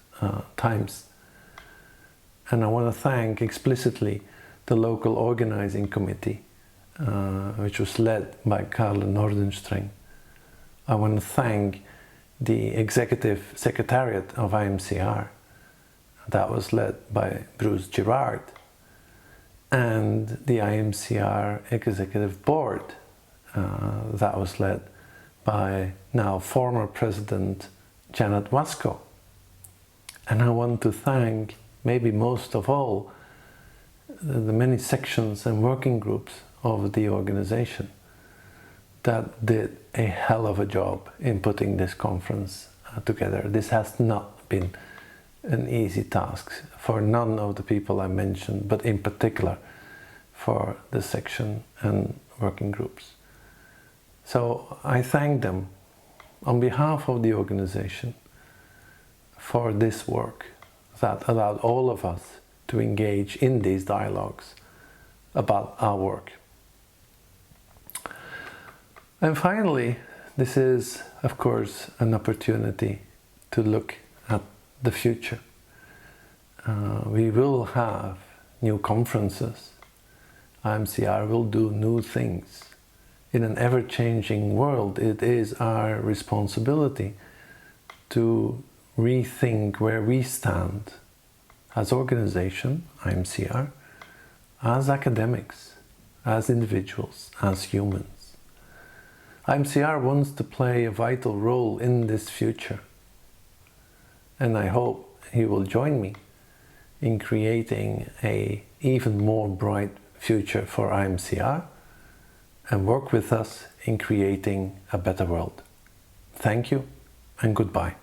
times. And I want to thank explicitly the local organizing committee, which was led by Karl Nordenstreng. I want to thank the executive secretariat of IMCR, that was led by Bruce Girard, and the IMCR executive board, that was led by now former president Janet Wasko. And I want to thank, maybe most of all, the many sections and working groups of the organization that did a hell of a job in putting this conference together. This has not been an easy task for none of the people I mentioned, but in particular for the section and working groups. So I thank them on behalf of the organization for this work that allowed all of us to engage in these dialogues about our work. And finally, this is, of course, an opportunity to look at the future. We will have new conferences. IMCR will do new things. In an ever-changing world, it is our responsibility to rethink where we stand as organization, IMCR, as academics, as individuals, as humans. IMCR wants to play a vital role in this future, and I hope he will join me in creating an even more bright future for IMCR and work with us in creating a better world. Thank you and goodbye.